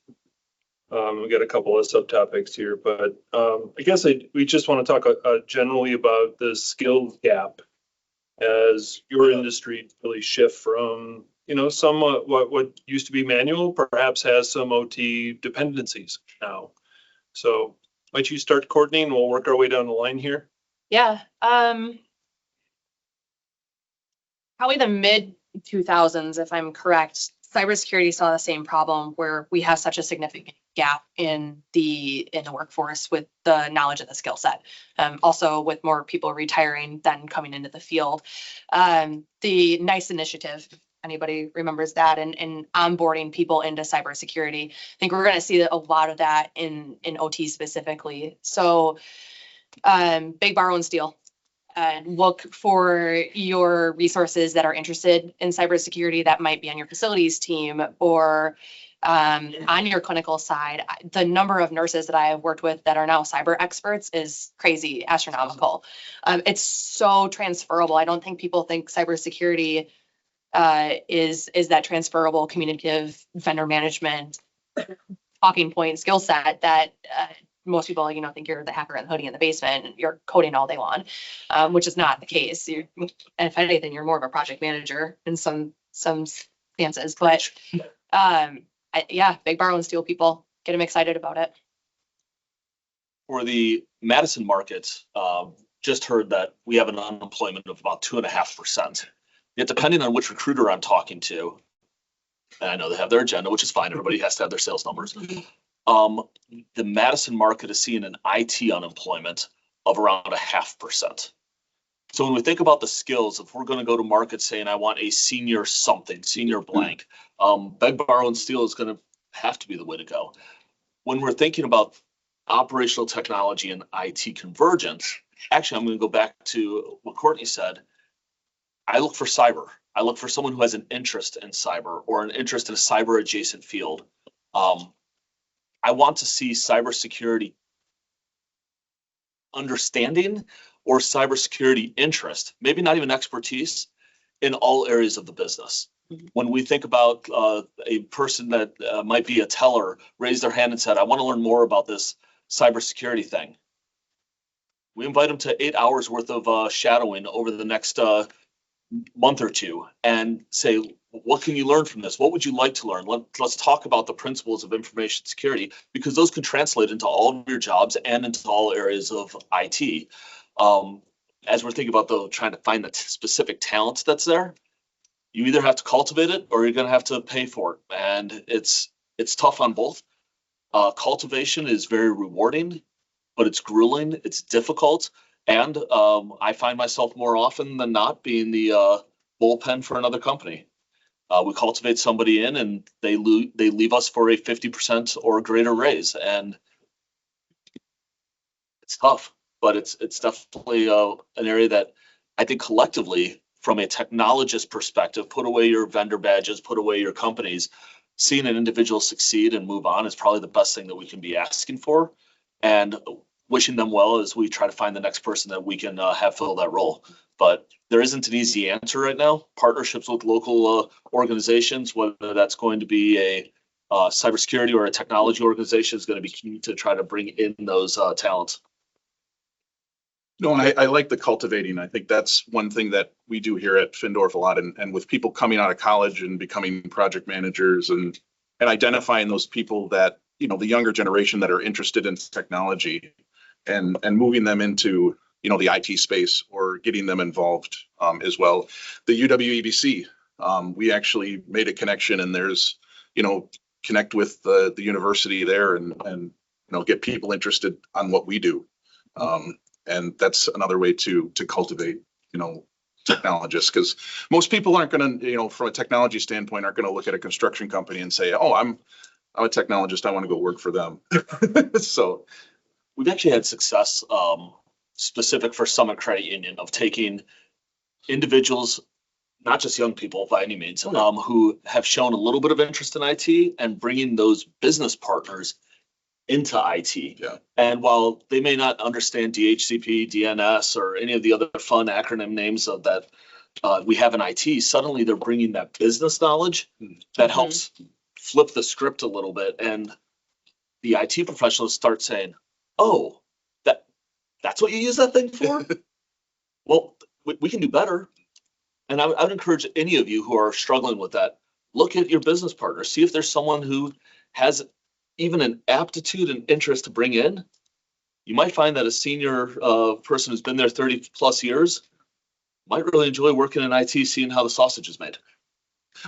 We got a couple of subtopics here, but I guess we just want to talk generally about the skills gap as your industry really shift from, you know, some what used to be manual perhaps has some OT dependencies now. So might you start, Courtney, and we'll work our way down the line here? Yeah. Probably the mid 2000s, if I'm correct, cybersecurity saw the same problem where we have such a significant gap in the workforce with the knowledge and the skill set. Also with more people retiring than coming into the field. The NICE initiative, if anybody remembers that, and onboarding people into cybersecurity. I think we're going to see a lot of that in OT specifically. So big borrow and steal. Look for your resources that are interested in cybersecurity that might be on your facilities team or on your clinical side. The number of nurses that I have worked with that are now cyber experts is crazy, astronomical. It's so transferable. I don't think people think cybersecurity is that transferable communicative vendor management talking point skill set that most people, think you're the hacker in the hoodie in the basement and you're coding all day long, which is not the case. And if anything, you're more of a project manager in some stances. But big borrow and steal people, get them excited about it. For the Madison market, just heard that we have an unemployment of about 2.5%. Yet depending on which recruiter I'm talking to, and I know they have their agenda, which is fine. Everybody has to have their sales numbers. The Madison market is seeing an IT unemployment of around 0.5%. So when we think about the skills, if we're going to go to market saying I want a senior something, senior blank, beg, borrow, and steal is going to have to be the way to go. When we're thinking about operational technology and IT convergence, actually, I'm going to go back to what Courtney said. I look for cyber. I look for someone who has an interest in cyber or an interest in a cyber adjacent field. I want to see cybersecurity understanding or cybersecurity interest, maybe not even expertise, in all areas of the business. When we think about a person that might be a teller raised their hand and said, I want to learn more about this cybersecurity thing. We invite them to 8 hours worth of shadowing over the next month or two and say, what can you learn from this? What would you like to learn? Let's talk about the principles of information security, because those can translate into all of your jobs and into all areas of IT. As we're thinking about trying to find the specific talent that's there, you either have to cultivate it or you're going to have to pay for it. And it's tough on both. Cultivation is very rewarding, but it's grueling, it's difficult. And I find myself more often than not being the bullpen for another company. We cultivate somebody in and they leave us for a 50% or greater raise. And it's tough, but it's definitely an area that I think collectively, from a technologist perspective, put away your vendor badges, put away your companies, seeing an individual succeed and move on is probably the best thing that we can be asking for. And wishing them well as we try to find the next person that we can have fill that role. But there isn't an easy answer right now. Partnerships with local organizations, whether that's going to be a cybersecurity or a technology organization, is going to be key to try to bring in those talents. No, and I like the cultivating. I think that's one thing that we do here at Findorf a lot, and with people coming out of college and becoming project managers and identifying those people that, the younger generation that are interested in technology and moving them into, the IT space or getting them involved as well. The UW-EBC, we actually made a connection, and there's, connect with the university there and get people interested on what we do. And that's another way to cultivate, technologists, because most people aren't going to, from a technology standpoint, aren't going to look at a construction company and say, oh, I'm a technologist, I want to go work for them. So we've actually had success specific for Summit Credit Union of taking individuals, not just young people by any means, who have shown a little bit of interest in IT and bringing those business partners into IT. Yeah. And while they may not understand DHCP, DNS, or any of the other fun acronym names of that we have in IT, suddenly they're bringing that business knowledge that helps flip the script a little bit. And the IT professionals start saying, oh, that's what you use that thing for? Well, we can do better. And I would encourage any of you who are struggling with that, look at your business partner, see if there's someone who has even an aptitude and interest to bring in. You might find that a senior person who's been there 30 plus years might really enjoy working in IT, seeing how the sausage is made.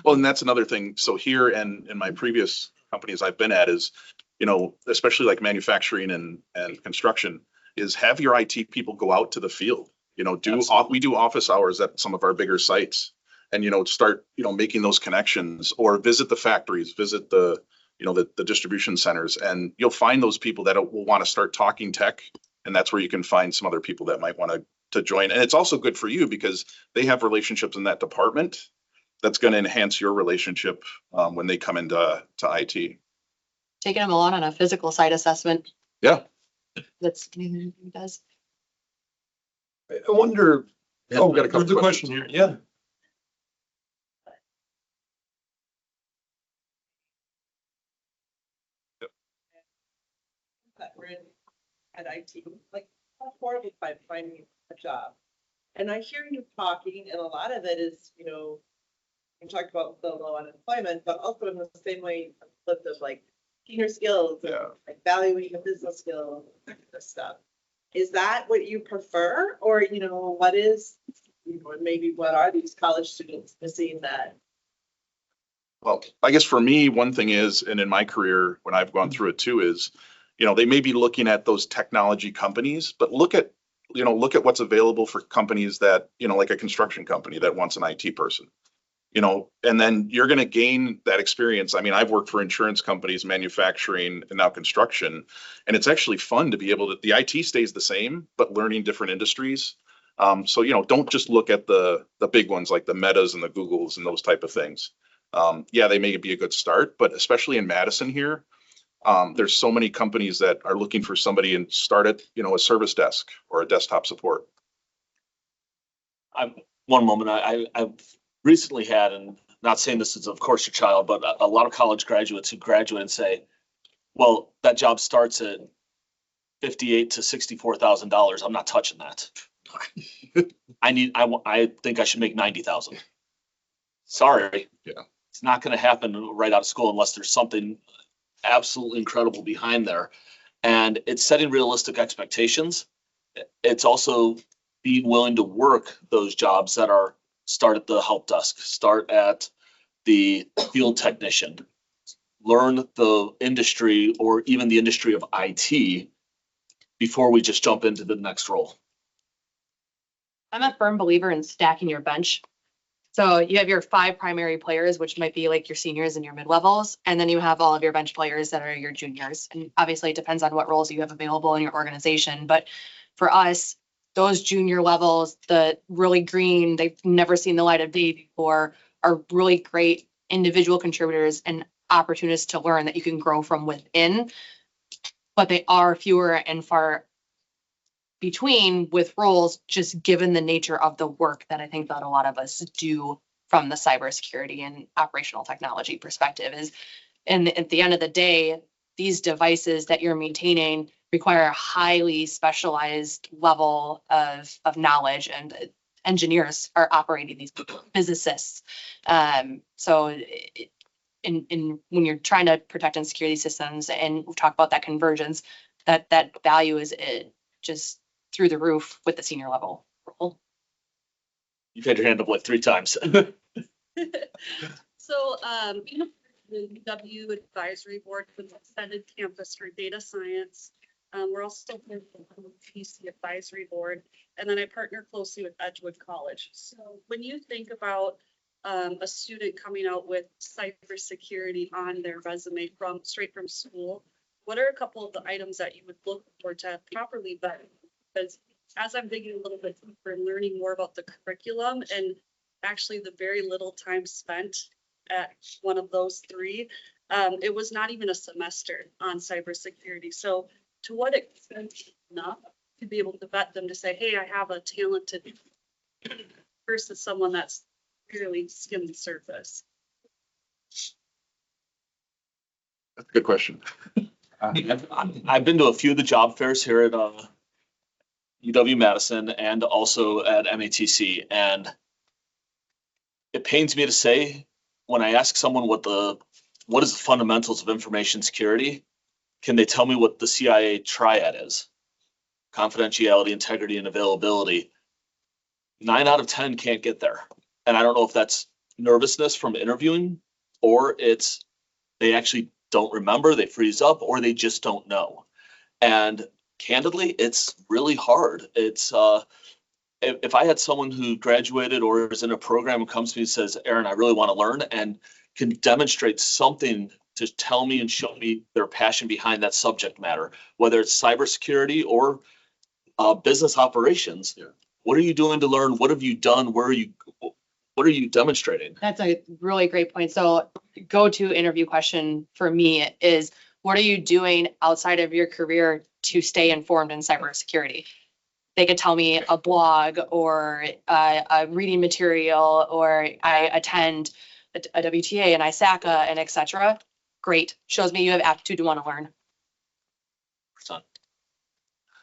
Well, and that's another thing. So here and in my previous companies I've been at is, especially like manufacturing and construction, is have your IT people go out to the field. We do office hours at some of our bigger sites, and start making those connections, or visit the factories, visit the distribution centers, and you'll find those people that will want to start talking tech, and that's where you can find some other people that might want to join. And it's also good for you because they have relationships in that department that's going to enhance your relationship when they come into IT. Taking them along on a physical site assessment. Yeah. That's anything he does. I wonder, we got a couple there's a question here. Yeah. at IT, like horrible by finding a job. And I hear you talking, and a lot of it is, you know, you talked about the low unemployment, but also in the same way, flipped of like senior skills, and, Yeah. like valuing the business skills, that kind of stuff. Is that what you prefer, or you know, what is, you know, maybe what are these college students missing that? Well, I guess for me, one thing is, and in my career, when I've gone through it too, is, you know, they may be looking at those technology companies, but look at what's available for companies that, you know, like a construction company that wants an IT person. You know, and then you're going to gain that experience. I mean, I've worked for insurance companies, manufacturing, and now construction, and it's actually fun to be able to, the IT stays the same, but learning different industries. So, you know, don't just look at the big ones like the Metas and the Googles and those type of things. Yeah, they may be a good start, but especially in Madison here, there's so many companies that are looking for somebody and start at, you know, a service desk or a desktop support. One moment, I've recently had, and not saying this is of course your child, but a lot of college graduates who graduate and say, well, that job starts at $58,000 to $64,000. I'm not touching that. I think I should make 90,000. Sorry. Yeah. It's not going to happen right out of school unless there's something absolutely incredible behind there. And it's setting realistic expectations. It's also being willing to work those jobs that are start at the help desk, start at the field technician, learn the industry or even the industry of IT before we just jump into the next role. I'm a firm believer in stacking your bench. So you have your 5 primary players, which might be like your seniors and your mid-levels, and then you have all of your bench players that are your juniors. And obviously it depends on what roles you have available in your organization. But for us, those junior levels, the really green, they've never seen the light of day before, are really great individual contributors and opportunities to learn that you can grow from within. But they are fewer and far between with roles, just given the nature of the work that I think that a lot of us do from the cybersecurity and operational technology perspective is, and at the end of the day, these devices that you're maintaining require a highly specialized level of knowledge, and engineers are operating these physicists. So when you're trying to protect and secure these systems, and we've talked about that convergence, that value is just through the roof with the senior level role. You've had your hand up like 3 times. So, the UW Advisory Board for the Extended Campus for Data Science. We're also the PC Advisory Board, and then I partner closely with Edgewood College. So when you think about a student coming out with cybersecurity on their resume straight from school, what are a couple of the items that you would look for to properly vet? Because as I'm digging a little bit deeper and learning more about the curriculum and actually the very little time spent at one of those 3, it was not even a semester on cybersecurity. So to what extent enough to be able to vet them to say, hey, I have a talented versus someone that's really skimmed the surface? That's a good question. I've been to a few of the job fairs here at UW Madison and also at MATC, and it pains me to say, when I ask someone what is the fundamentals of information security, can they tell me what the CIA triad is? Confidentiality, integrity, and availability. 9 out of 10 can't get there. And I don't know if that's nervousness from interviewing, or it's they actually don't remember, they freeze up, or they just don't know. And candidly, it's really hard. It's if I had someone who graduated or is in a program and comes to me and says, Aaron, I really want to learn, and can demonstrate something to tell me and show me their passion behind that subject matter, whether it's cybersecurity or business operations. Yeah. What are you doing to learn? What have you done? What are you demonstrating? That's a really great point. So go-to interview question for me is, what are you doing outside of your career to stay informed in cybersecurity? They could tell me a blog or a reading material, or I attend a WTA and ISACA and et cetera. Great. Shows me you have aptitude to want to learn.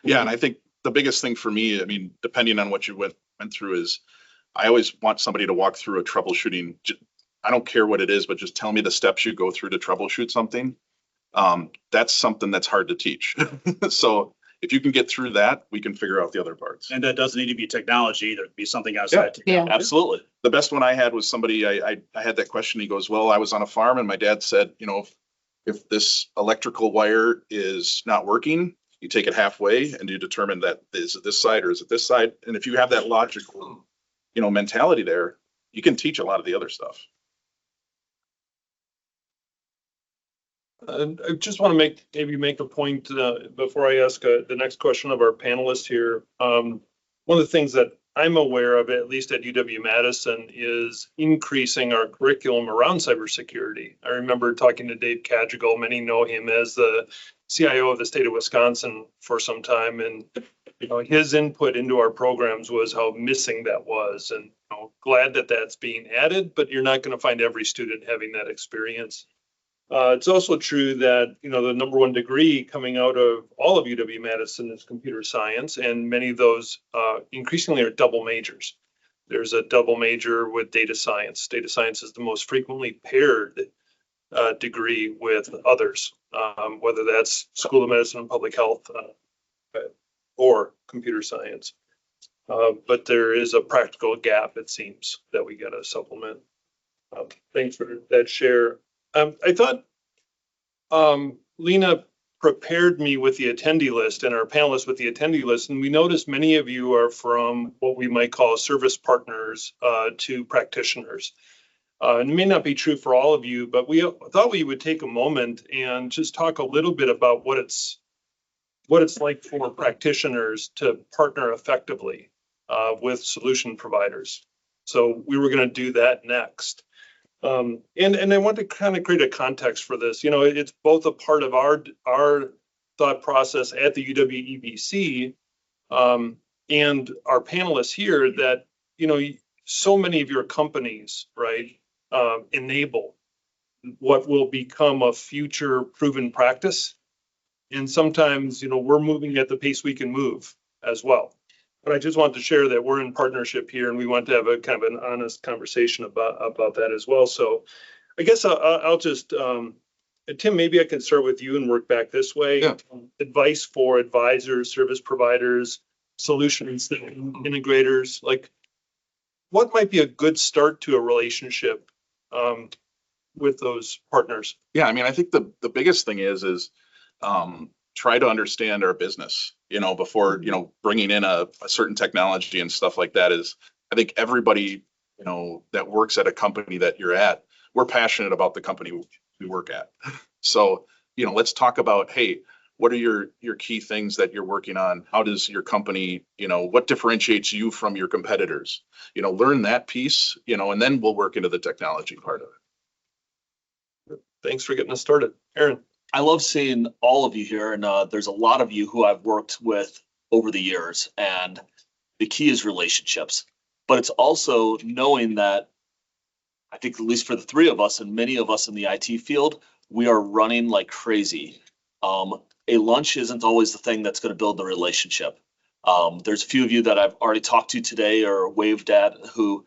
Yeah, and I think the biggest thing for me, I mean, depending on what you went through, is I always want somebody to walk through a troubleshooting. I don't care what it is, but just tell me the steps you go through to troubleshoot something. That's something that's hard to teach. So if you can get through that, we can figure out the other parts. And that doesn't need to be technology either. It could be something outside. Yeah. Absolutely. The best one I had was somebody, I had that question. He goes, well, I was on a farm and my dad said, you know, if this electrical wire is not working, you take it halfway and you determine that is it this side or is it this side? And if you have that logical, you know, mentality there, you can teach a lot of the other stuff. I just want to maybe make a point before I ask the next question of our panelists here. One of the things that I'm aware of, at least at UW-Madison, is increasing our curriculum around cybersecurity. I remember talking to Dave Cadrigal. Many know him as the CIO of the state of Wisconsin for some time, and you know, his input into our programs was how missing that was. And you know, glad that that's being added, but you're not going to find every student having that experience. It's also true that, you know, the number one degree coming out of all of UW-Madison is computer science, and many of those increasingly are double majors. There's a double major with data science. Data science is the most frequently paired degree with others, whether that's School of Medicine and Public Health or computer science. But there is a practical gap, it seems, that we got to supplement. Thanks for that share. I thought Lena prepared me with the attendee list and our panelists with the attendee list, and we noticed many of you are from what we might call service partners to practitioners. It may not be true for all of you, but we thought we would take a moment and just talk a little bit about what it's like for practitioners to partner effectively with solution providers. So we were going to do that next. And I want to kind of create a context for this. You know, it's both a part of our thought process at the UW-EBC and our panelists here that, you know, so many of your companies, right, enable what will become a future proven practice. And sometimes, you know, we're moving at the pace we can move as well. But I just want to share that we're in partnership here and we want to have a kind of an honest conversation about that as well. So I guess I'll just, Tim, maybe I can start with you and work back this way. Yeah. Advice for advisors, service providers, solutions integrators, like what might be a good start to a relationship with those partners? Yeah, I mean, I think the biggest thing is try to understand our business, you know, before, you know, bringing in a certain technology and stuff like that. Is I think everybody, you know, that works at a company that you're at, we're passionate about the company we work at. So, you know, let's talk about, hey, what are your key things that you're working on? How does your company, you know, what differentiates you from your competitors? You know, learn that piece, you know, and then we'll work into the technology part of it. Thanks for getting us started. Aaron. I love seeing all of you here, and there's a lot of you who I've worked with over the years, and the key is relationships. But it's also knowing that I think at least for the three of us and many of us in the IT field, we are running like crazy. A lunch isn't always the thing that's going to build the relationship. There's a few of you that I've already talked to today or waved at who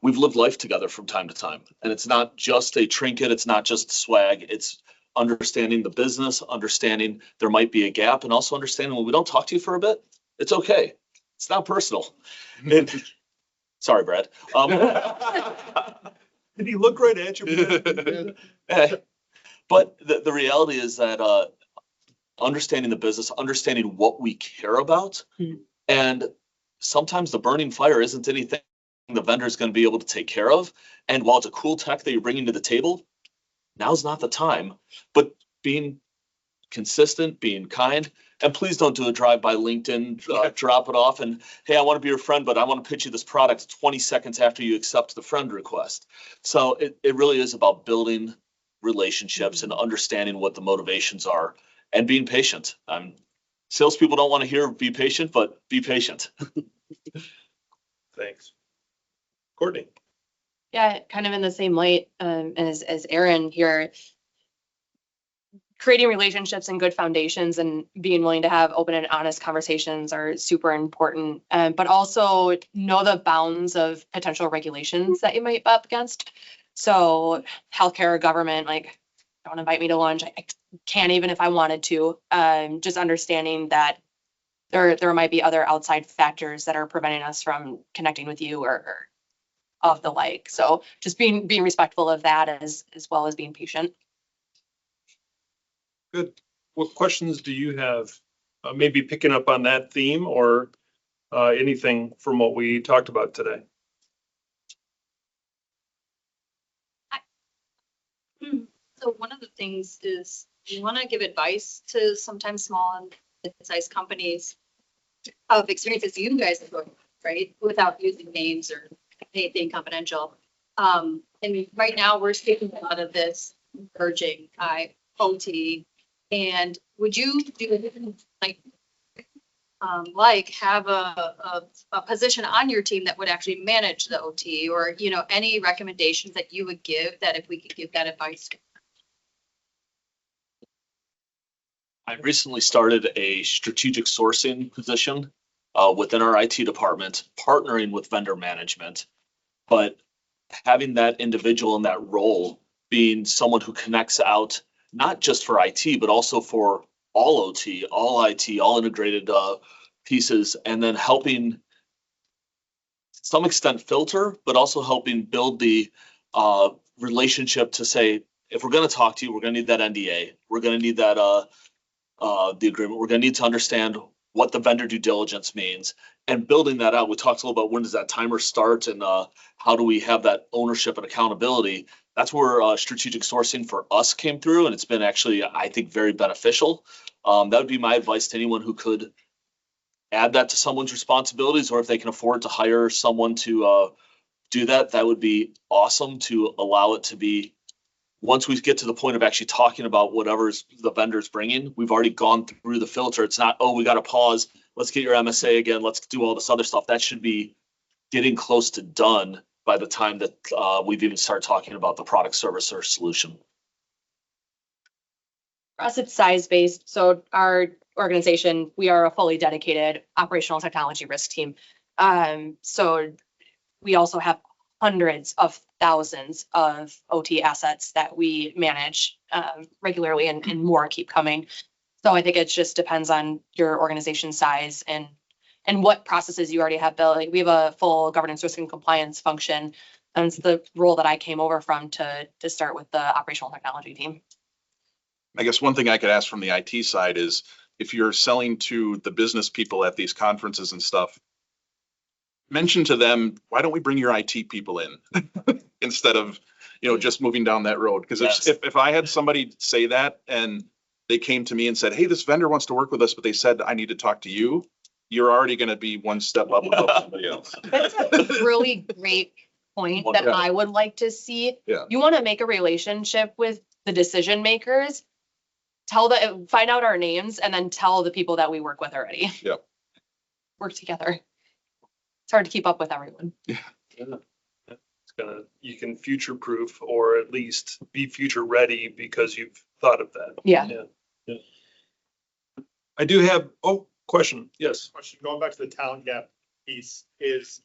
we've lived life together from time to time. And it's not just a trinket, it's not just swag, it's understanding the business, understanding there might be a gap, and also understanding when we don't talk to you for a bit, it's okay. It's not personal. Sorry, Brad. Did he look right at you? But the reality is that understanding the business, understanding what we care about, and sometimes the burning fire isn't anything the vendor is going to be able to take care of. And while it's a cool tech that you're bringing to the table, now's not the time. But being consistent, being kind, and please don't do a drive-by LinkedIn, drop it off and, hey, I want to be your friend, but I want to pitch you this product 20 seconds after you accept the friend request. So it really is about building relationships and understanding what the motivations are and being patient. Salespeople don't want to hear be patient, but be patient. Thanks. Courtney. Yeah, kind of in the same light as Aaron here. creating relationships and good foundations and being willing to have open and honest conversations are super important. But also know the bounds of potential regulations that you might up against. So healthcare or government, like, don't invite me to lunch. I can't even if I wanted to. Just understanding that there might be other outside factors that are preventing us from connecting with you or of the like. So just being respectful of that as well as being patient. Good. What questions do you have? Maybe picking up on that theme or anything from what we talked about today? So one of the things is you want to give advice to sometimes small and mid-sized companies of experiences you guys have gone, right? Without using names or anything confidential. And right now we're speaking a lot of this merging OT. And would you do like have a position on your team that would actually manage the OT, or, you know, any recommendations that you would give that if we could give that advice? I recently started a strategic sourcing position within our IT department, partnering with vendor management, but having that individual in that role being someone who connects out, not just for IT, but also for all OT, all IT, all integrated pieces, and then helping to some extent filter, but also helping build the relationship to say, if we're going to talk to you, we're going to need that NDA. We're going to need that the agreement. We're going to need to understand what the vendor due diligence means, and building that out. We talked a little about when does that timer start and how do we have that ownership and accountability. That's where strategic sourcing for us came through, and it's been actually, I think, very beneficial. That would be my advice to anyone who could add that to someone's responsibilities, or if they can afford to hire someone to do that, that would be awesome to allow it to be. Once we get to the point of actually talking about whatever's the vendor's bringing, we've already gone through the filter. It's not, oh, we got to pause. Let's get your MSA again. Let's do all this other stuff. That should be getting close to done by the time that we've even started talking about the product, service, or solution. For us, it's size-based. So our organization, we are a fully dedicated operational technology risk team. So we also have hundreds of thousands of OT assets that we manage regularly, and more keep coming. So I think it just depends on your organization size and what processes you already have built. Like, we have a full governance, risk, and compliance function. And it's the role that I came over from to start with the operational technology team. I guess one thing I could ask from the IT side is, if you're selling to the business people at these conferences and stuff, mention to them, why don't we bring your IT people in instead of, just moving down that road? Because if I had somebody say that and they came to me and said, hey, this vendor wants to work with us, but they said I need to talk to you, you're already going to be one step up above somebody else. That's a really great point that I would like to see. Yeah. You want to make a relationship with the decision makers, find out our names, and then tell the people that we work with already. Yep. Work together. It's hard to keep up with everyone. Yeah. You can future proof, or at least be future ready because you've thought of that. Yeah. I do have, question. Yes. Question, going back to the talent gap piece is,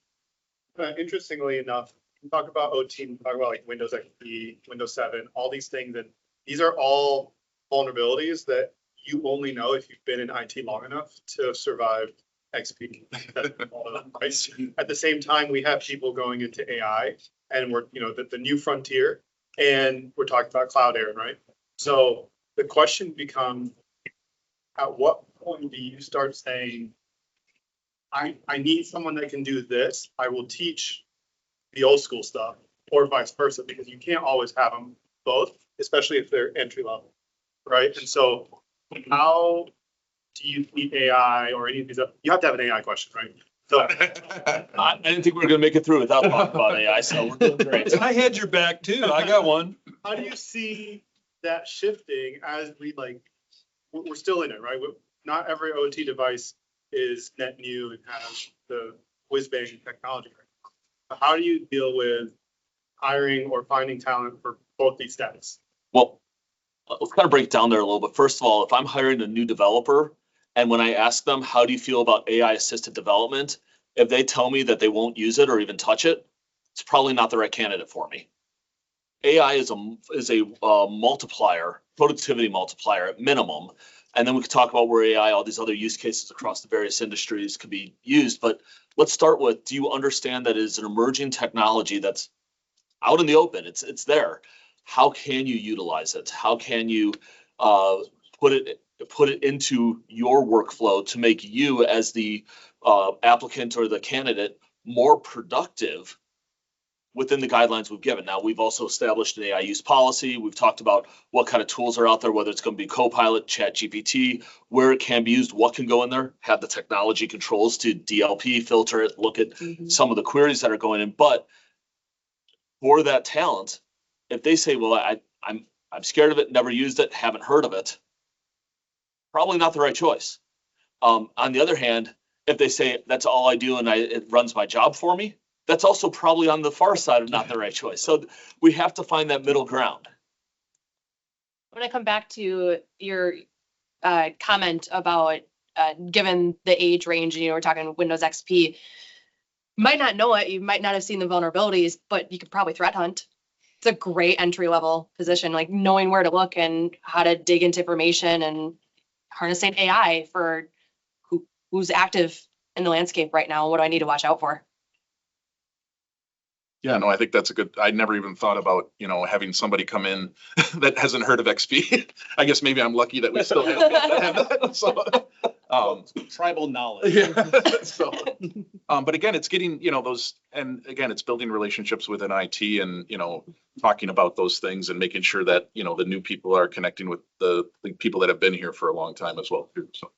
interestingly enough, we talk about OT, we talk about like Windows XP, Windows 7, all these things, and these are all vulnerabilities that you only know if you've been in IT long enough to have survived XP. Right? At the same time, we have people going into AI, and we're, the new frontier, and we're talking about cloud era, right? So the question becomes, at what point do you start saying, I need someone that can do this, I will teach the old school stuff, or vice versa, because you can't always have them both, especially if they're entry level, right? And so how do you need AI or any of these? You have to have an AI question, right? So I didn't think we were going to make it through without talking about AI, so we're doing great. I had your back too. I got one. How do you see that shifting as we're still in it, right? Not every OT device is net new and has the whiz-bang technology. Right? How do you deal with hiring or finding talent for both these steps? Well, let's kind of break it down there a little bit. First of all, if I'm hiring a new developer and when I ask them, how do you feel about AI assisted development? If they tell me that they won't use it or even touch it, it's probably not the right candidate for me. AI is a multiplier, productivity multiplier at minimum. And then we could talk about where AI, all these other use cases across the various industries could be used. But let's start with, do you understand that it is an emerging technology that's out in the open? It's there. How can you utilize it? How can you put it into your workflow to make you as the applicant or the candidate more productive within the guidelines we've given? Now, we've also established an AI use policy. We've talked about what kind of tools are out there, whether it's going to be Copilot, ChatGPT, where it can be used, what can go in there, have the technology controls to DLP, filter it, look at some of the queries that are going in. But for that talent, if they say, well, I'm scared of it, never used it, haven't heard of it, probably not the right choice. On the other hand, if they say that's all I do and it runs my job for me, that's also probably on the far side of not the right choice. So we have to find that middle ground. When I come back to your comment about given the age range, we're talking Windows XP, you might not know it, you might not have seen the vulnerabilities, but you could probably threat hunt. It's a great entry level position, like knowing where to look and how to dig into information and harnessing AI for who's active in the landscape right now. What do I need to watch out for? Yeah, no, I think that's a good, I never even thought about, having somebody come in that hasn't heard of XP. I guess maybe I'm lucky that we still have that. So, tribal knowledge. Yeah. So, but again, it's getting, those, and again, it's building relationships within IT and, talking about those things and making sure that, the new people are connecting with the people that have been here for a long time as well, too. So.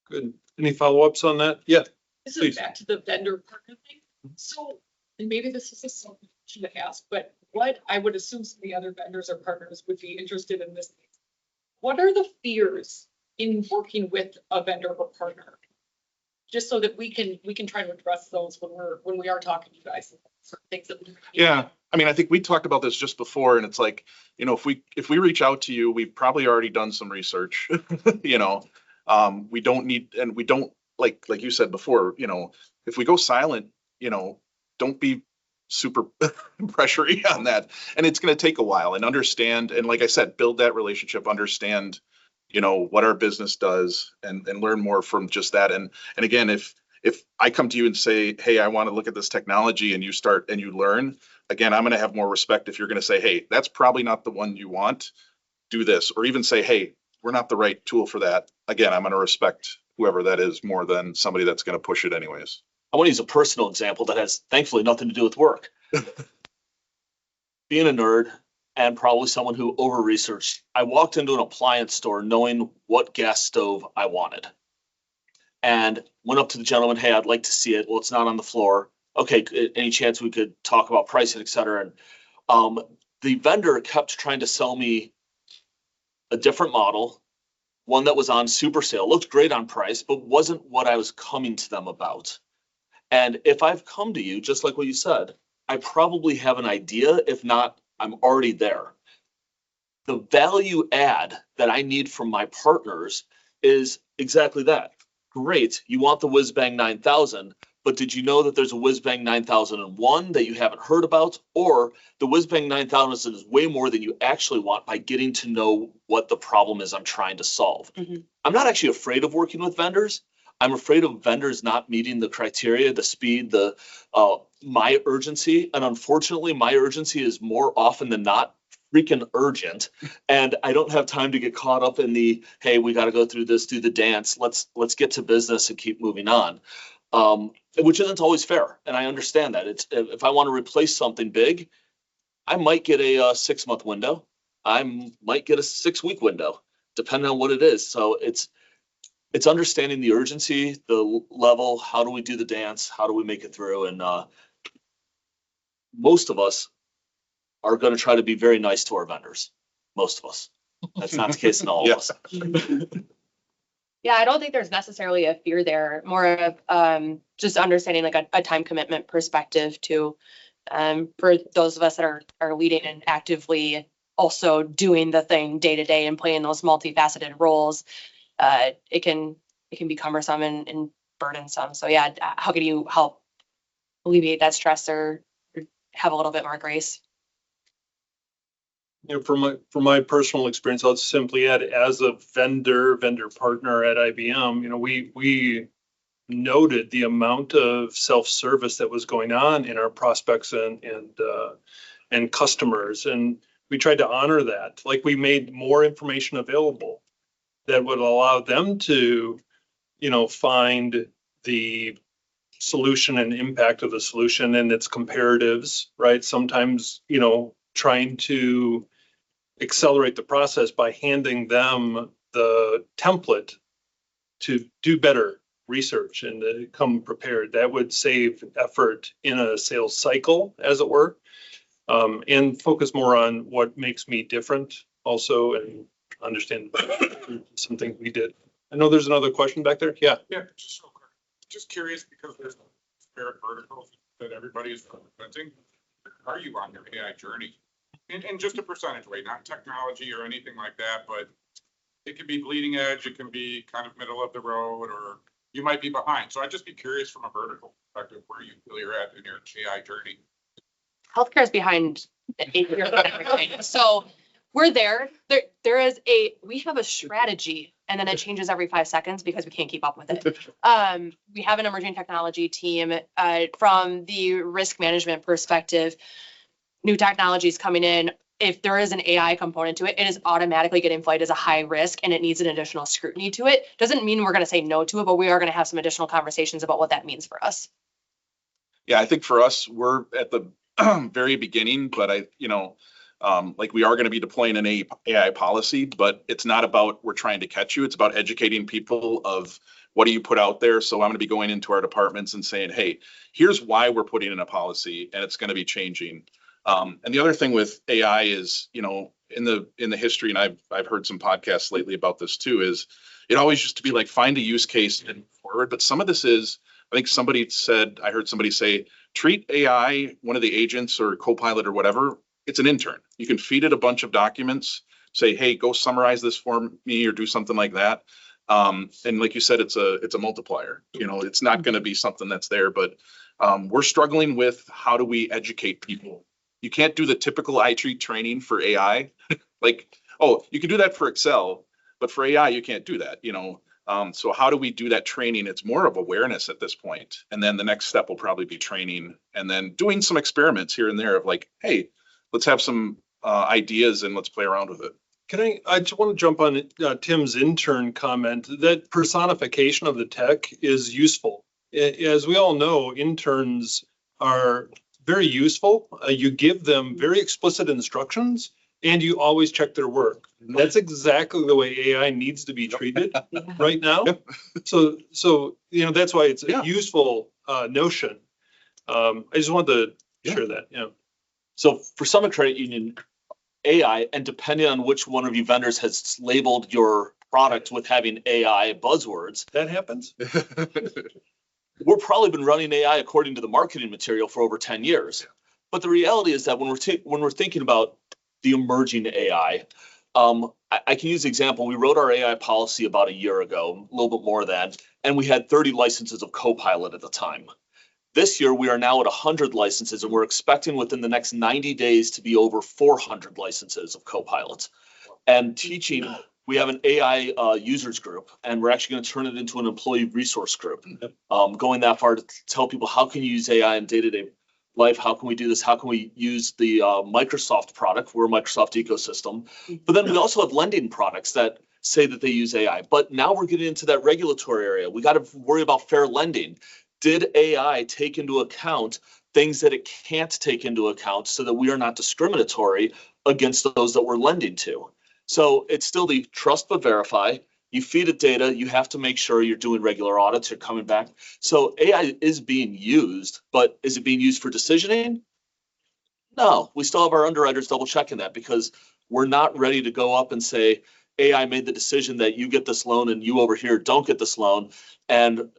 Good. Any follow-ups on that? Yeah. This is back to the vendor partner thing. So, and maybe this is a simple question to ask, but what I would assume some of the other vendors or partners would be interested in this. What are the fears in working with a vendor or partner? Just so that we can try to address those when we are talking to you guys. Certain things that yeah. I mean, I think we talked about this just before, and it's like, if we reach out to you, we've probably already done some research. We don't need, and we don't like you said before, if we go silent, don't be super pressury on that. And it's going to take a while and understand. And like I said, build that relationship, understand, what our business does and learn more from just that. And again, if I come to you and say, hey, I want to look at this technology and you start and you learn, again, I'm going to have more respect if you're going to say, hey, that's probably not the one you want, do this, or even say, hey, we're not the right tool for that. Again, I'm going to respect whoever that is more than somebody that's going to push it anyways. I want to use a personal example that has thankfully nothing to do with work. Being a nerd and probably someone who over-researched, I walked into an appliance store knowing what gas stove I wanted. And went up to the gentleman, hey, I'd like to see it. Well, it's not on the floor. Okay, any chance we could talk about pricing, et cetera? And the vendor kept trying to sell me a different model, one that was on super sale, looked great on price, but wasn't what I was coming to them about. And if I've come to you, just like what you said, I probably have an idea. If not, I'm already there. The value add that I need from my partners is exactly that. Great, you want the Whiz Bang 9000, but did you know that there's a Whiz Bang 9001 that you haven't heard about? Or the Whiz Bang 9000 is way more than you actually want by getting to know what the problem is I'm trying to solve. I'm not actually afraid of working with vendors. I'm afraid of vendors not meeting the criteria, the speed, my urgency. And unfortunately, my urgency is more often than not freaking urgent. And I don't have time to get caught up in the, hey, we got to go through this, do the dance. Let's get to business and keep moving on. Which isn't always fair. And I understand that. It's if I want to replace something big, I might get a 6-month window. I might get a 6-week window, depending on what it is. So it's understanding the urgency, the level, how do we do the dance? How do we make it through? And most of us are going to try to be very nice to our vendors. Most of us. That's not the case in all of us. Yeah, I don't think there's necessarily a fear there, more of just understanding like a time commitment perspective to for those of us that are leading and actively also doing the thing day to day and playing those multifaceted roles, it can be cumbersome and burdensome. So yeah, how can you help alleviate that stress or have a little bit more grace? You know, from my personal experience, I'll simply add, as a vendor partner at IBM, you know, we noted the amount of self-service that was going on in our prospects and customers, and we tried to honor that. Like, we made more information available that would allow them to, you know, find the solution and impact of the solution and its comparatives, right? Sometimes, you know, trying to accelerate the process by handing them the template to do better research and to come prepared. That would save effort in a sales cycle, as it were, and focus more on what makes me different also, and understand some things we did. I know there's another question back there. Yeah. Yeah, just real quick. Just curious, because there's disparate verticals that everybody is representing. Are you on your AI journey? In just a percentage way, not technology or anything like that, but it could be bleeding edge, it can be kind of middle of the road, or you might be behind. So I'd just be curious from a vertical perspective where you feel you're at in your AI journey. Healthcare is behind 8 years on everything. So we're there. We have a strategy, and then it changes every 5 seconds because we can't keep up with it. We have an emerging technology team. From the risk management perspective, new technologies coming in. If there is an AI component to it, it is automatically getting flagged as a high risk, and it needs an additional scrutiny to it. Doesn't mean we're going to say no to it, but we are going to have some additional conversations about what that means for us. Yeah, I think for us, we're at the very beginning, but like, we are going to be deploying an AI policy, but it's not about we're trying to catch you. It's about educating people of what do you put out there. So I'm going to be going into our departments and saying, hey, here's why we're putting in a policy, and it's going to be changing. And the other thing with AI is, you know, in the history, and I've heard some podcasts lately about this too, is it always used to be like, find a use case and move forward. But some of this is, I think I heard somebody say, treat AI, one of the agents or Copilot or whatever, it's an intern. You can feed it a bunch of documents, say, hey, go summarize this for me or do something like that. And like you said, it's a multiplier. You know, it's not going to be something that's there, but we're struggling with how do we educate people. You can't do the typical IT training for AI. Like, oh, you can do that for Excel, but for AI, you can't do that, you know? So how do we do that training? It's more of awareness at this point. And then the next step will probably be training, and then doing some experiments here and there of like, hey, let's have some ideas and let's play around with it. I just want to jump on Tim's intern comment. That personification of the tech is useful. As we all know, interns are very useful. You give them very explicit instructions, and you always check their work. That's exactly the way AI needs to be treated right now. So you know, that's why it's a useful notion. I just wanted to share that. Yeah. So for Summit Credit Union, AI, and depending on which one of you vendors has labeled your product with having AI buzzwords, that happens. We've probably been running AI according to the marketing material for over 10 years. But the reality is that when we're thinking about the emerging AI, I can use the example. We wrote our AI policy about a year ago, a little bit more than, and we had 30 licenses of Copilot at the time. This year, we are now at 100 licenses, and we're expecting within the next 90 days to be over 400 licenses of Copilot. And teaching, we have an AI users group, and we're actually going to turn it into an employee resource group. Going that far to tell people, how can you use AI in day-to-day life? How can we do this? How can we use the Microsoft product? We're a Microsoft ecosystem. But then we also have lending products that say that they use AI. But now we're getting into that regulatory area. We got to worry about fair lending. Did AI take into account things that it can't take into account so that we are not discriminatory against those that we're lending to? So it's still the trust but verify. You feed it data, you have to make sure you're doing regular audits, you're coming back. So AI is being used, but is it being used for decisioning? No, we still have our underwriters double checking that, because we're not ready to go up and say, AI made the decision that you get this loan and you over here don't get this loan. And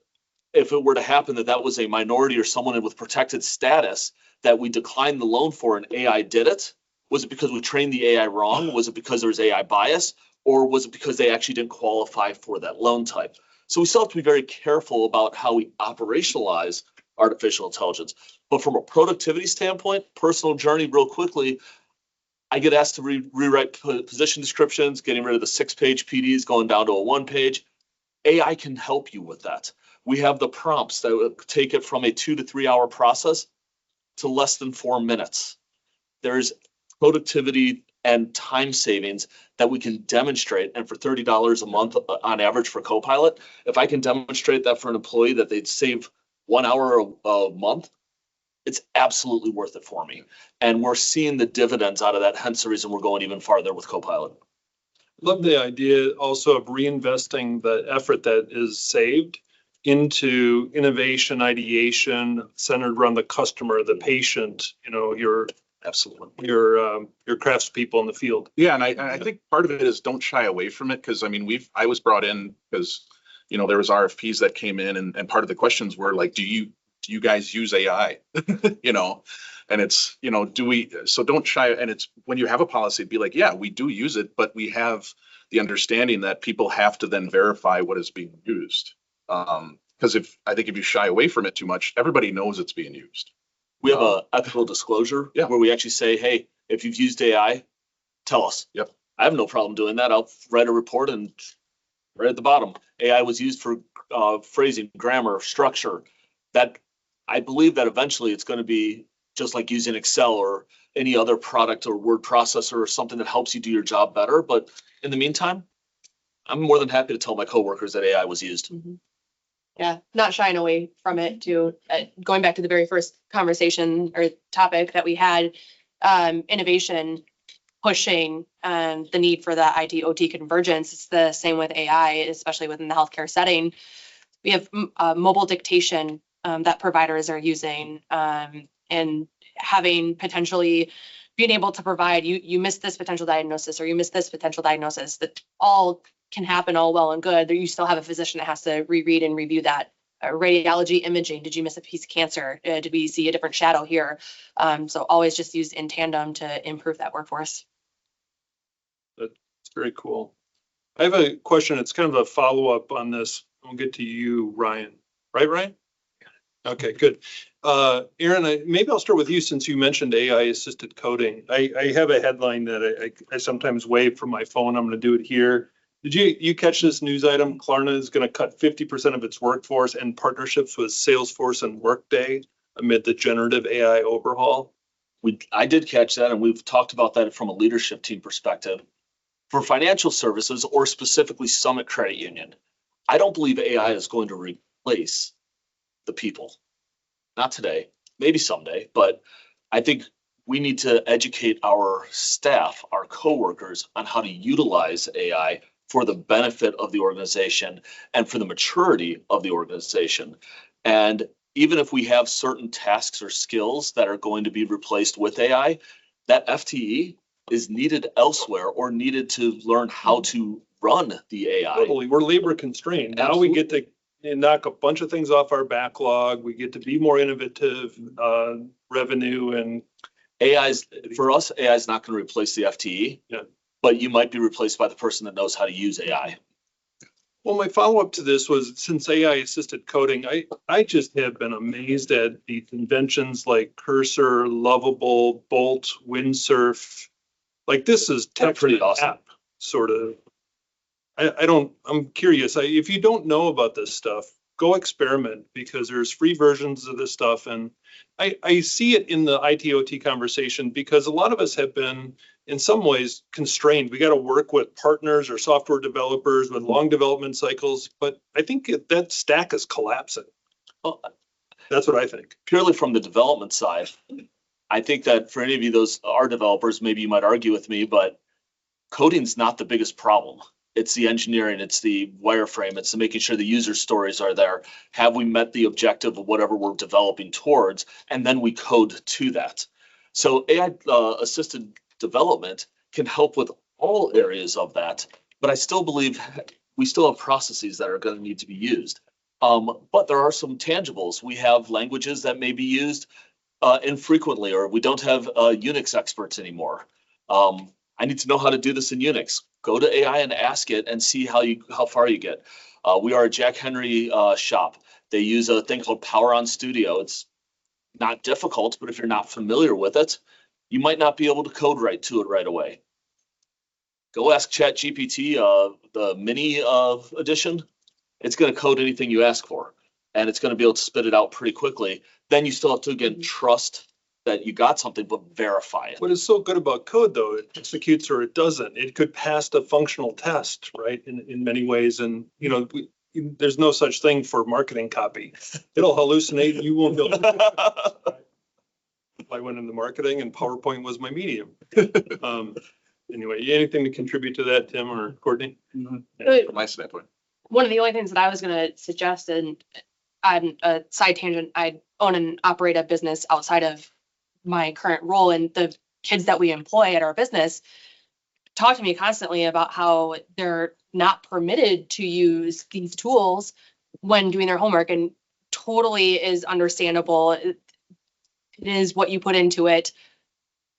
if it were to happen that was a minority or someone with protected status that we declined the loan for and AI did it, Was it because we trained the AI wrong? Was it because there was AI bias? Or was it because they actually didn't qualify for that loan type? So we still have to be very careful about how we operationalize artificial intelligence. But from a productivity standpoint, personal journey, real quickly, I get asked to rewrite position descriptions, getting rid of the 6-page PDs, going down to a 1-page. AI can help you with that. We have the prompts that would take it from a 2 to 3 hour process to less than 4 minutes. There's productivity and time savings that we can demonstrate. And for $30 a month on average for Copilot, if I can demonstrate that for an employee that they'd save 1 hour a month, it's absolutely worth it for me. And we're seeing the dividends out of that. Hence the reason we're going even farther with Copilot. Love the idea also of reinvesting the effort that is saved into innovation, ideation centered around the customer, the patient, your craftspeople in the field. Yeah, and I think part of it is don't shy away from it, because I mean, I was brought in because, there was RFPs that came in, and part of the questions were like, do you guys use AI? And it's, so don't shy. And it's when you have a policy, be like, yeah, we do use it, but we have the understanding that people have to then verify what is being used. Because if you shy away from it too much, everybody knows it's being used. We have a ethical disclosure where we actually say, hey, if you've used AI, tell us. Yep. I have no problem doing that. I'll write a report, and right at the bottom, AI was used for phrasing, grammar, structure. That I believe that eventually it's going to be just like using Excel or any other product or word processor or something that helps you do your job better. But in the meantime, I'm more than happy to tell my coworkers that AI was used. Mm-hmm. Yeah, not shying away from it too. Going back to the very first conversation or topic that we had, innovation, pushing the need for the IT OT convergence. It's the same with AI, especially within the healthcare setting. We have mobile dictation that providers are using, and having potentially being able to provide, you missed this potential diagnosis or you missed this potential diagnosis, that all can happen all well and good. You still have a physician that has to reread and review that. Radiology imaging, did you miss a piece of cancer? Did we see a different shadow here? So always just use in tandem to improve that workforce. That's very cool. I have a question. It's kind of a follow-up on this. I'll get to you, Ryan. Right, Ryan? Okay, good. Aaron, maybe I'll start with you since you mentioned AI-assisted coding. I have a headline that I sometimes wave from my phone. I'm going to do it here. Did you catch this news item? Klarna is going to cut 50% of its workforce and partnerships with Salesforce and Workday amid the generative AI overhaul. I did catch that, and we've talked about that from a leadership team perspective. For financial services, or specifically Summit Credit Union, I don't believe AI is going to replace the people. Not today, maybe someday, but I think we need to educate our staff, our coworkers, on how to utilize AI for the benefit of the organization and for the maturity of the organization. And even if we have certain tasks or skills that are going to be replaced with AI, that FTE is needed elsewhere or needed to learn how to run the AI. Totally, we're labor constrained. Now we get to knock a bunch of things off our backlog. We get to be more innovative, revenue, and for us, AI is not going to replace the FTE. Yeah. But you might be replaced by the person that knows how to use AI. Well, my follow-up to this was, since AI-assisted coding, I just have been amazed at these inventions like Cursor, Lovable, Bolt, Windsurf. Like, this is text pretty awesome. app, sort of. I'm curious. If you don't know about this stuff, go experiment, because there's free versions of this stuff. And I see it in the IT/OT conversation, because a lot of us have been, in some ways, constrained. We got to work with partners or software developers with long development cycles. But I think that stack is collapsing. Well, that's what I think. Purely from the development side, I think that for any of you, those are developers, maybe you might argue with me, but coding's not the biggest problem. It's the engineering, it's the wireframe, it's the making sure the user stories are there. Have we met the objective of whatever we're developing towards? And then we code to that. So AI assisted development can help with all areas of that, but I still believe we still have processes that are going to need to be used. But there are some tangibles. We have languages that may be used infrequently, or we don't have Unix experts anymore. I need to know how to do this in Unix. Go to AI and ask it and see how far you get. We are a Jack Henry shop. They use a thing called Power on Studio. It's not difficult, but if you're not familiar with it, you might not be able to code right to it right away. Go ask ChatGPT, the mini edition. It's going to code anything you ask for, and it's going to be able to spit it out pretty quickly. Then you still have to, again, trust that you got something, but verify it. What is so good about code, though, it executes or it doesn't. It could pass the functional test, right, in many ways. And, you know, there's no such thing for marketing copy. It'll hallucinate and you won't be able to. I went into marketing and PowerPoint was my medium. Anyway, anything to contribute to that, Tim or Courtney? From my standpoint. One of the only things that I was going to suggest, and on a side tangent, I own and operate a business outside of my current role, and the kids that we employ at our business talk to me constantly about how they're not permitted to use these tools when doing their homework, and totally is understandable. It is what you put into it.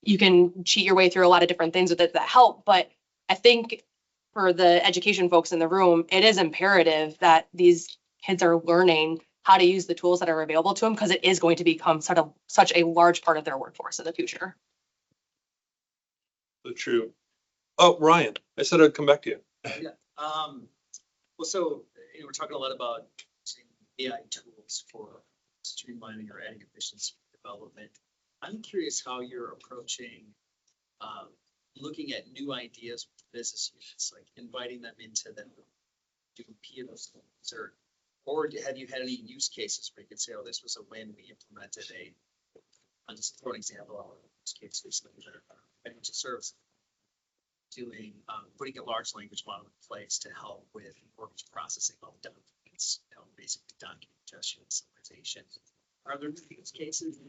You can cheat your way through a lot of different things with it that help, but I think for the education folks in the room, it is imperative that these kids are learning how to use the tools that are available to them, because it is going to become such a large part of their workforce in the future. So true. Oh, Ryan, I said I'd come back to you. Yeah. Well, so we're talking a lot about using AI tools for streamlining or adding efficiency development. I'm curious how you're approaching looking at new ideas with business units, like inviting them into them, do POCs, or have you had any use cases where you could say, oh, this was a win, we implemented I'll just throw an example of a use case recently that financial services doing, putting a large language model in place to help with mortgage processing all the documents, basically document ingestion and summarization. Are there use cases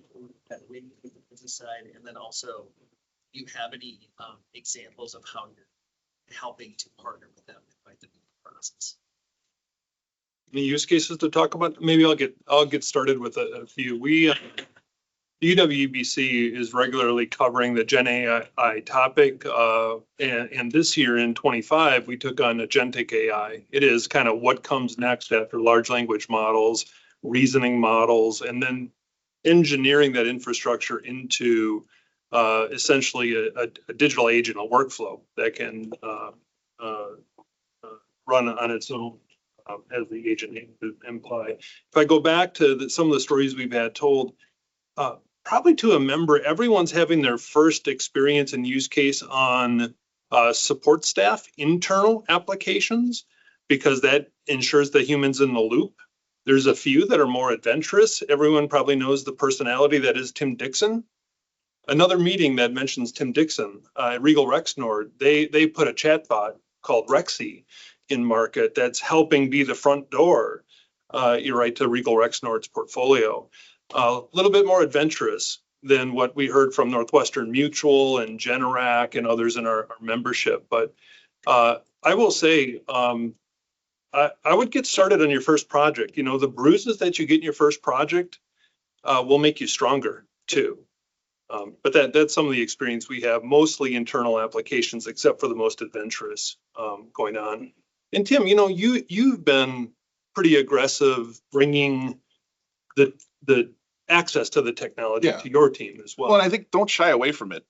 that win with the business side? And then also, do you have any examples of how you're helping to partner with them and invite them into the process? Any use cases to talk about? Maybe I'll get started with a few. UWBC is regularly covering the Gen AI topic, and this year in 25 we took on agentic AI. It is kind of what comes next after large language models, reasoning models, and then engineering that infrastructure into essentially a digital agent, a workflow that can run on its own, as the agent name would imply. If I go back to some of the stories we've had told, probably to a member, everyone's having their first experience and use case on support staff, internal applications, because that ensures the human's in the loop. There's a few that are more adventurous. Everyone probably knows the personality that is Tim Dixon. Another meeting that mentions Tim Dixon, Regal Rexnord, they put a chatbot called Rexy in market that's helping be the front door, you're right, to Regal Rexnord's portfolio. A little bit more adventurous than what we heard from Northwestern Mutual and Generac and others in our membership. But I will say, I would get started on your first project. You know, the bruises that you get in your first project will make you stronger too. But that's some of the experience we have, mostly internal applications, except for the most adventurous going on. And Tim, you know, you've been pretty aggressive bringing the access to the technology to your team as well. Well, and I think don't shy away from it.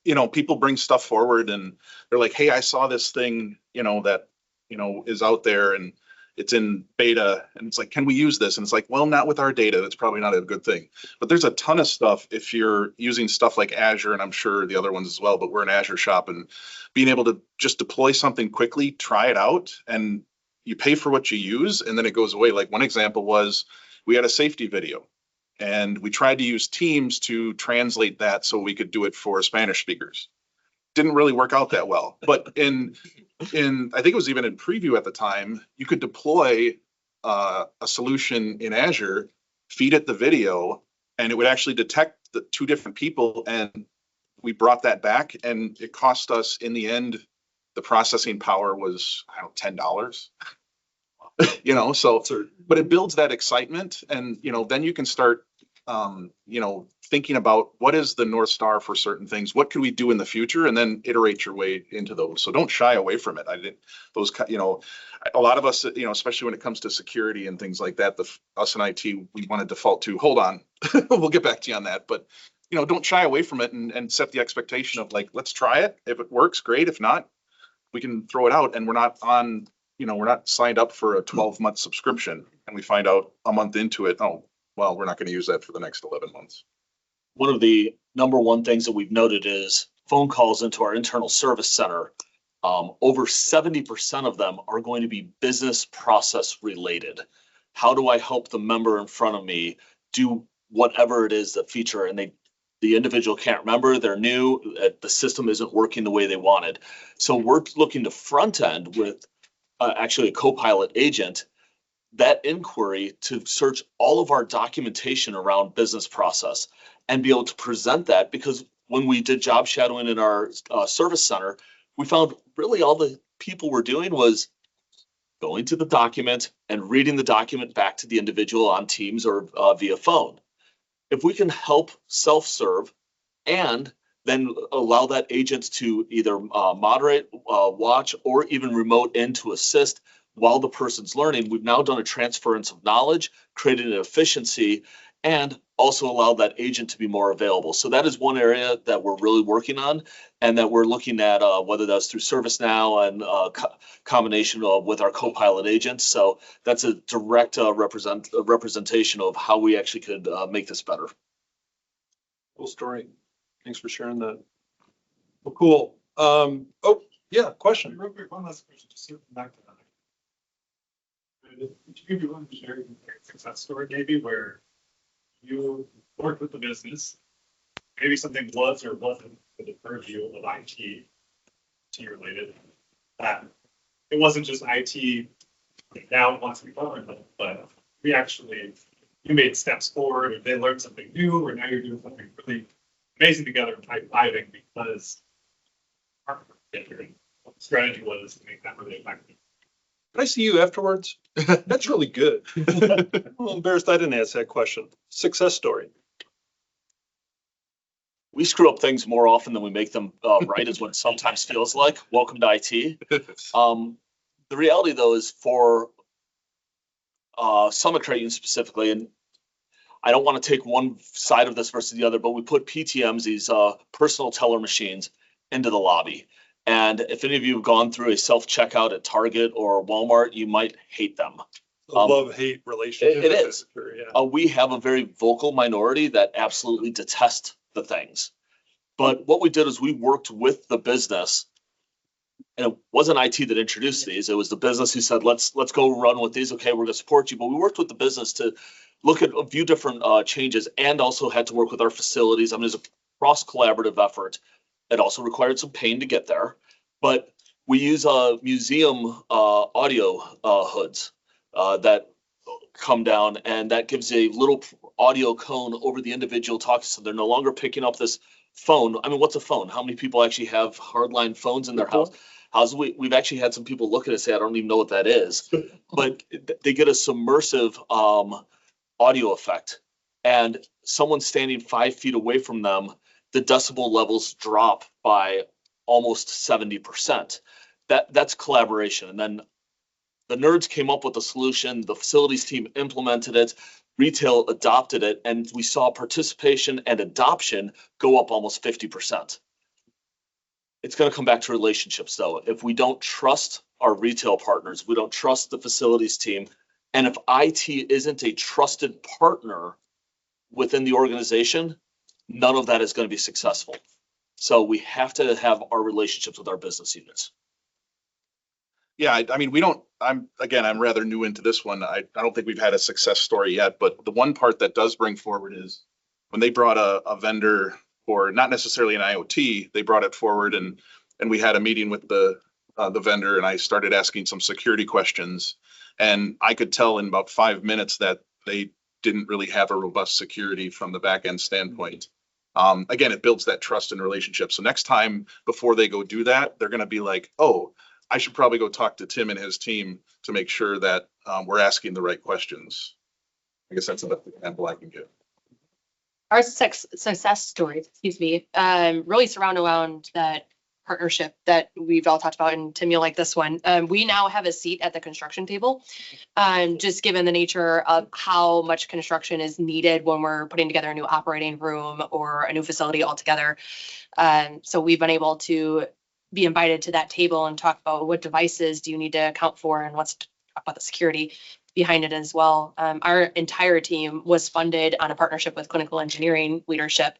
You know, people bring stuff forward and they're like, hey, I saw this thing, you know, that, you know, is out there and it's in beta. And it's like, can we use this? And it's like, well, not with our data. That's probably not a good thing. But there's a ton of stuff if you're using stuff like Azure, and I'm sure the other ones as well, but we're an Azure shop, and being able to just deploy something quickly, try it out, and you pay for what you use, and then it goes away. Like one example was we had a safety video. And we tried to use Teams to translate that so we could do it for Spanish speakers. Didn't really work out that well. But in I think it was even in preview at the time, you could deploy a solution in Azure, feed it the video, and it would actually detect the two different people. And we brought that back, and it cost us in the end, the processing power was, I don't know, $10. You know, so, but it builds that excitement, and, you know, then you can start thinking about what is the North Star for certain things? What could we do in the future? And then iterate your way into those. So don't shy away from it. A lot of us, especially when it comes to security and things like that, us in IT, we want to default to, hold on, we'll get back to you on that. But, don't shy away from it and set the expectation of like, let's try it. If it works, great. If not, we can throw it out. And we're not signed up for a 12-month subscription. And we find out a month into it, oh, well, we're not going to use that for the next 11 months. One of the number one things that we've noted is phone calls into our internal service center. Over 70% of them are going to be business process related. How do I help the member in front of me do whatever it is, the feature, and the individual can't remember, they're new, the system isn't working the way they wanted. So we're looking to front end with actually a co-pilot agent, that inquiry to search all of our documentation around business process and be able to present that, because when we did job shadowing in our service center, we found really all the people were doing was going to the document and reading the document back to the individual on Teams or via phone. If we can help self-serve and then allow that agent to either moderate, watch, or even remote in to assist while the person's learning, we've now done a transference of knowledge, created an efficiency, and also allowed that agent to be more available. So that is one area that we're really working on, and that we're looking at whether that's through ServiceNow and combination with our co-pilot agents. So that's a direct representation of how we actually could make this better. Cool story. Thanks for sharing that. Well, cool. Yeah, question. Real quick, one last question, just circling back to that. Would you be willing to share a success story maybe where you worked with the business, maybe something was or wasn't for the purview of IT related, that it wasn't just IT now wants to be vulnerable, but you made steps forward, or they learned something new, or now you're doing something really amazing together and high-fiving because our strategy was to make that really effective. Can I see you afterwards? That's really good. I'm a little embarrassed I didn't ask that question. Success story. We screw up things more often than we make them right, is what it sometimes feels like. Welcome to IT. The reality, though, is for Summit Creighton specifically, and I don't want to take one side of this versus the other, but we put PTMs, these personal teller machines, into the lobby. And if any of you have gone through a self-checkout at Target or Walmart, you might hate them. Love-hate relationship. It is. Sure, yeah. We have a very vocal minority that absolutely detest the things. But what we did is we worked with the business, and it wasn't IT that introduced these. It was the business who said, let's go run with these. Okay, we're going to support you. But we worked with the business to look at a few different changes, and also had to work with our facilities. I mean, there's a cross-collaborative effort. It also required some pain to get there, but we use museum audio hoods that come down, and that gives a little audio cone over the individual talking. So they're no longer picking up this phone. I mean, what's a phone? How many people actually have hardline phones in their house? We've actually had some people look at it and say, I don't even know what that is, but they get a submersive audio effect, and someone standing 5 feet away from them, the decibel levels drop by almost 70%. That's collaboration. And then the nerds came up with a solution, the facilities team implemented it, retail adopted it, and we saw participation and adoption go up almost 50%. It's going to come back to relationships, though. If we don't trust our retail partners, we don't trust the facilities team, and if IT isn't a trusted partner within the organization, none of that is going to be successful. So we have to have our relationships with our business units. Yeah, I mean, I'm rather new into this one. I don't think we've had a success story yet, but the one part that does bring forward is when they brought a vendor for not necessarily an IoT, they brought it forward, and we had a meeting with the vendor, and I started asking some security questions, and I could tell in about 5 minutes that they didn't really have a robust security from the back end standpoint. Again, it builds that trust and relationship. So next time before they go do that, they're going to be like, oh, I should probably go talk to Tim and his team to make sure that we're asking the right questions. I guess that's the best example I can give. our success stories, excuse me, really surround around that partnership that we've all talked about, and Tim, you'll like this one. We now have a seat at the construction table, just given the nature of how much construction is needed when we're putting together a new operating room or a new facility altogether. So we've been able to be invited to that table and talk about what devices do you need to account for, and let's talk about the security behind it as well. Our entire team was funded on a partnership with clinical engineering leadership.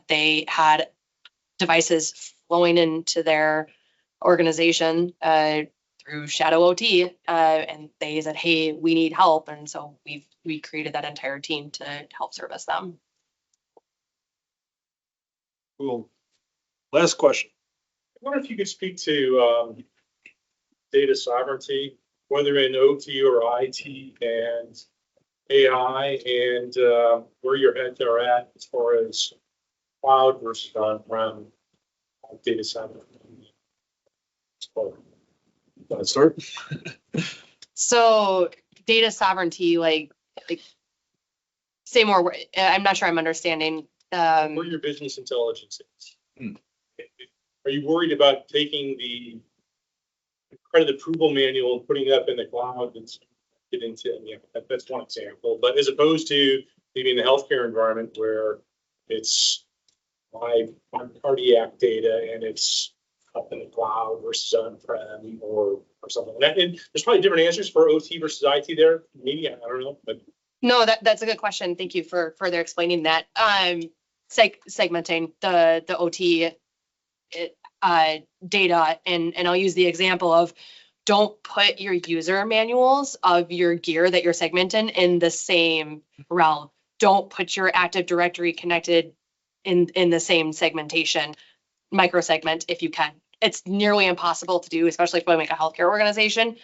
They had devices flowing into their organization through Shadow OT, and they said, "Hey, we need help," and so we created that entire team to help service them. Cool. Last question. I wonder if you could speak to data sovereignty, whether in OT or IT and AI, and where your heads are at as far as cloud versus on-prem data sovereignty. Let's start. So data sovereignty, like say more. I'm not sure I'm understanding. Where your business intelligence is. Are you worried about taking the credit approval manual and putting it up in the cloud and get into, that's one example, but as opposed to maybe in the healthcare environment where it's my cardiac data and it's up in the cloud versus on-prem or something like that. And there's probably different answers for OT versus IT there. Maybe, I don't know, but. No, that's a good question. Thank you for further explaining that. Segmenting the OT data, and I'll use the example of don't put your user manuals of your gear that you're segmenting in the same realm. Don't put your Active Directory connected in the same segmentation, microsegment if you can. It's nearly impossible to do, especially if you make a healthcare organization,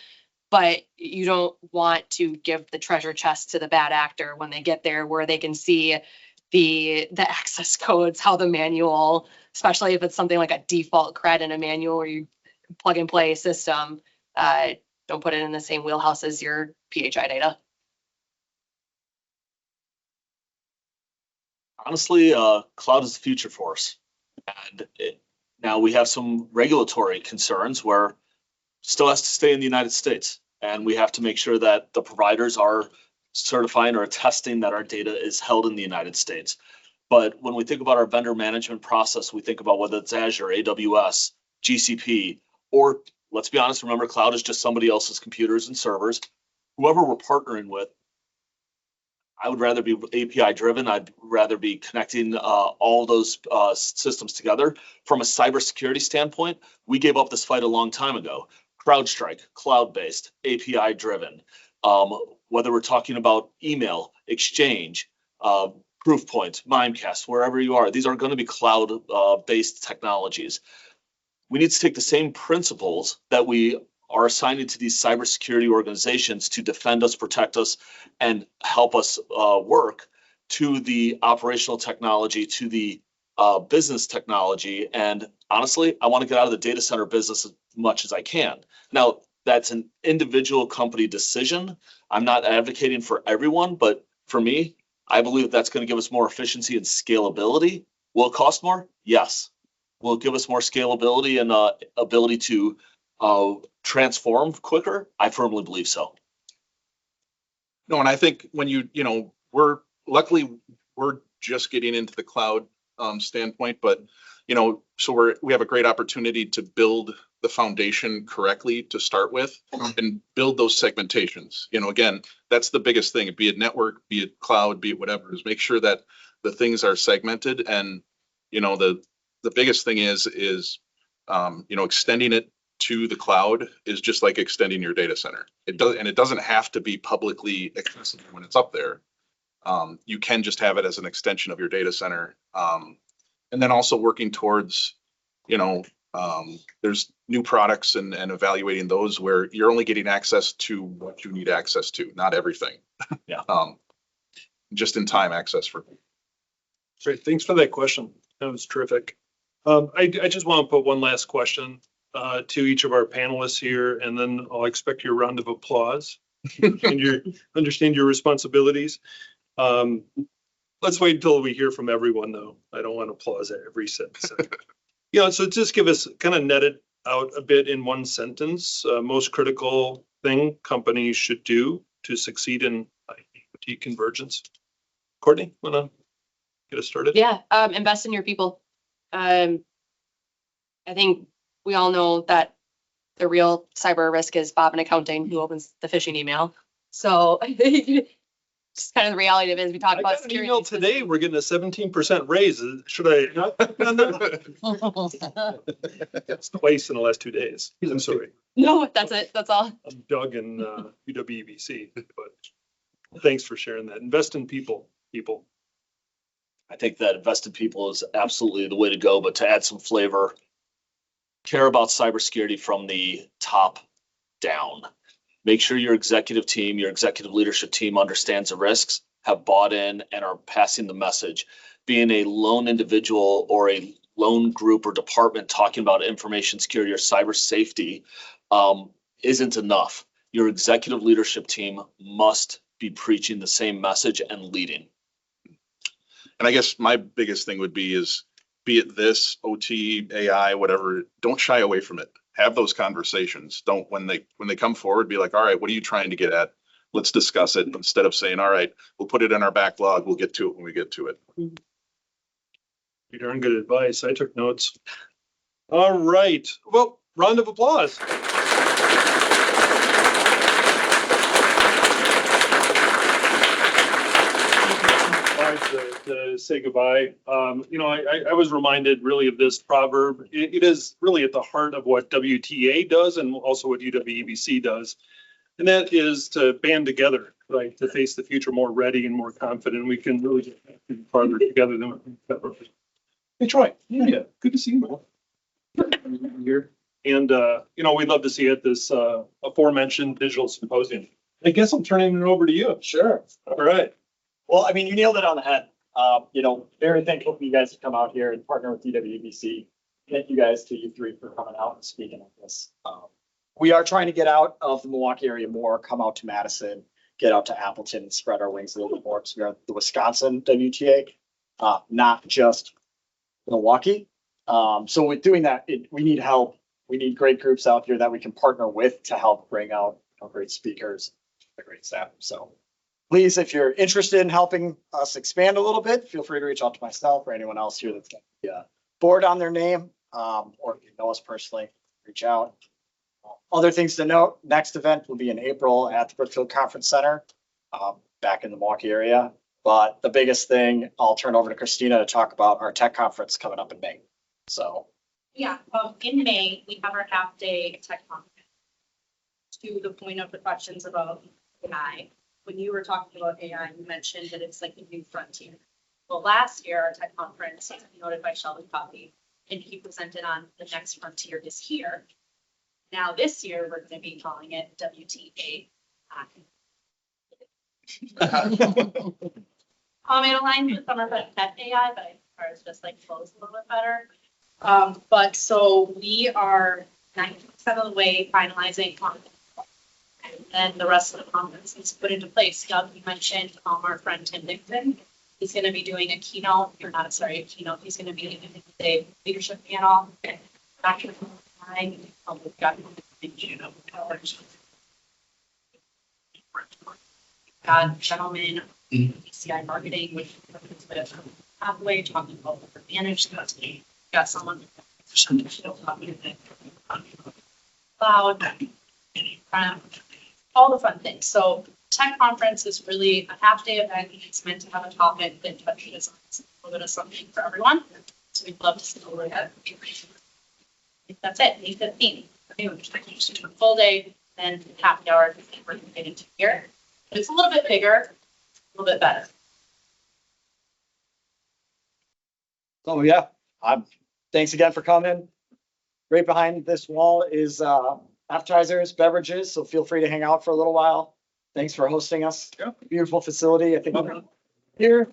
but you don't want to give the treasure chest to the bad actor when they get there, where they can see the access codes, how the manual, especially if it's something like a default cred in a manual or you plug and play system, don't put it in the same wheelhouse as your PHI data. Honestly, cloud is the future for us. And now we have some regulatory concerns where still has to stay in the United States. And we have to make sure that the providers are certifying or attesting that our data is held in the United States. But when we think about our vendor management process, we think about whether it's Azure, AWS, GCP, or let's be honest, remember, cloud is just somebody else's computers and servers. Whoever we're partnering with, I would rather be API driven. I'd rather be connecting all those systems together. From a cybersecurity standpoint, we gave up this fight a long time ago. CrowdStrike, cloud-based, API driven. Whether we're talking about email, Exchange, Proofpoint, Mimecast, wherever you are, these are going to be cloud-based technologies. We need to take the same principles that we are assigning to these cybersecurity organizations to defend us, protect us, and help us work to the operational technology, to the business technology. And honestly, I want to get out of the data center business as much as I can. Now, that's an individual company decision. I'm not advocating for everyone, but for me, I believe that's going to give us more efficiency and scalability. Will it cost more? Yes. Will it give us more scalability and ability to transform quicker? I firmly believe so. No, and I think when we're just getting into the cloud standpoint, but so we have a great opportunity to build the foundation correctly to start with and build those segmentations. Again, that's the biggest thing, be it network, be it cloud, be it whatever, is make sure that the things are segmented. And the biggest thing is extending it to the cloud is just like extending your data center. It doesn't have to be publicly accessible when it's up there. You can just have it as an extension of your data center. And then also working towards, there's new products and evaluating those where you're only getting access to what you need access to, not everything. Yeah. Just in time access for. Great. Thanks for that question. That was terrific. I just want to put one last question to each of our panelists here, and then I'll expect your round of applause and understand your responsibilities. let's wait until we hear from everyone, though. I don't want to applause at every sentence. So just give us kind of net it out a bit in one sentence. Most critical thing companies should do to succeed in IoT convergence. Courtney, wanna get us started? Yeah, invest in your people. I think we all know that the real cyber risk is Bob in accounting who opens the phishing email. So just kind of the reality of it is we talk I about got an security. email today, we're getting a 17% raise. Should I not? That's twice in the last 2 days. I'm sorry. No, that's it. That's all. I'm Doug and UWEBC, but thanks for sharing that. Invest in people. I think that invest in people is absolutely the way to go, but to add some flavor, care about cybersecurity from the top down. Make sure your executive team, your executive leadership team understands the risks, have bought in and are passing the message. Being a lone individual or a lone group or department talking about information security or cyber safety isn't enough. Your executive leadership team must be preaching the same message and leading. And I guess my biggest thing would be it this, OT, AI, whatever, don't shy away from it. Have those conversations. Don't, when they come forward, be like, all right, what are you trying to get at? Let's discuss it instead of saying, all right, we'll put it in our backlog. We'll get to it when we get to it. Pretty darn good advice. I took notes. All right. Well, round of applause. To say goodbye. I was reminded really of this proverb. It is really at the heart of what WTA does and also what UWEBC does. And that is to band together, right? To face the future more ready and more confident. We can really get farther together than we've ever. Hey, Troy. Yeah, good to see you. Here. And, we'd love to see you at this aforementioned digital symposium. I guess I'm turning it over to you. Sure. All right. Well, I mean, you nailed it on the head. Very thankful for you guys to come out here and partner with UWEBC. Thank you guys to you three for coming out and speaking on this. We are trying to get out of the Milwaukee area more, come out to Madison, get out to Appleton and spread our wings a little bit more because we are the Wisconsin WTA, not just Milwaukee. So with doing that, we need help. We need great groups out here that we can partner with to help bring out great speakers, a great staff. So please, if you're interested in helping us expand a little bit, feel free to reach out to myself or anyone else here that's got the board on their name, or if you know us personally, reach out. Other things to note, next event will be in April at the Brookfield Conference Center, back in the Milwaukee area. But the biggest thing, I'll turn over to Christina to talk about our tech conference coming up in May. So. Yeah, in May, we have our half-day tech conference. To the point of the questions about AI, when you were talking about AI, you mentioned that it's like the new frontier. Well, last year, our tech conference was noted by Sheldon Coffey, and he presented on the next frontier is here. Now this year, we're going to be calling it WTA. It aligns with some of the pet AI, but as far as just like flows a little bit better. But so we are 90% of the way finalizing content. And then the rest of the conference is put into place. Doug, you mentioned our friend Tim Dixon. He's going to be doing a keynote, or not, sorry, a keynote. He's going to be in the leadership panel. Dr. We've got gentlemen, PCI marketing, which is with Pathway, talking about management. Got someone talking about cloud, all the fun things. So tech conference is really a half-day event. It's meant to have a topic that touches a little bit of something for everyone. So we'd love to see over that. That's it, May 15th. A full day, then happy hour we're going to get into here. But it's a little bit bigger, a little bit better. So yeah, thanks again for coming. Right behind this wall is appetizers, beverages, so feel free to hang out for a little while. Thanks for hosting us. Yeah. Beautiful facility. I think we're here.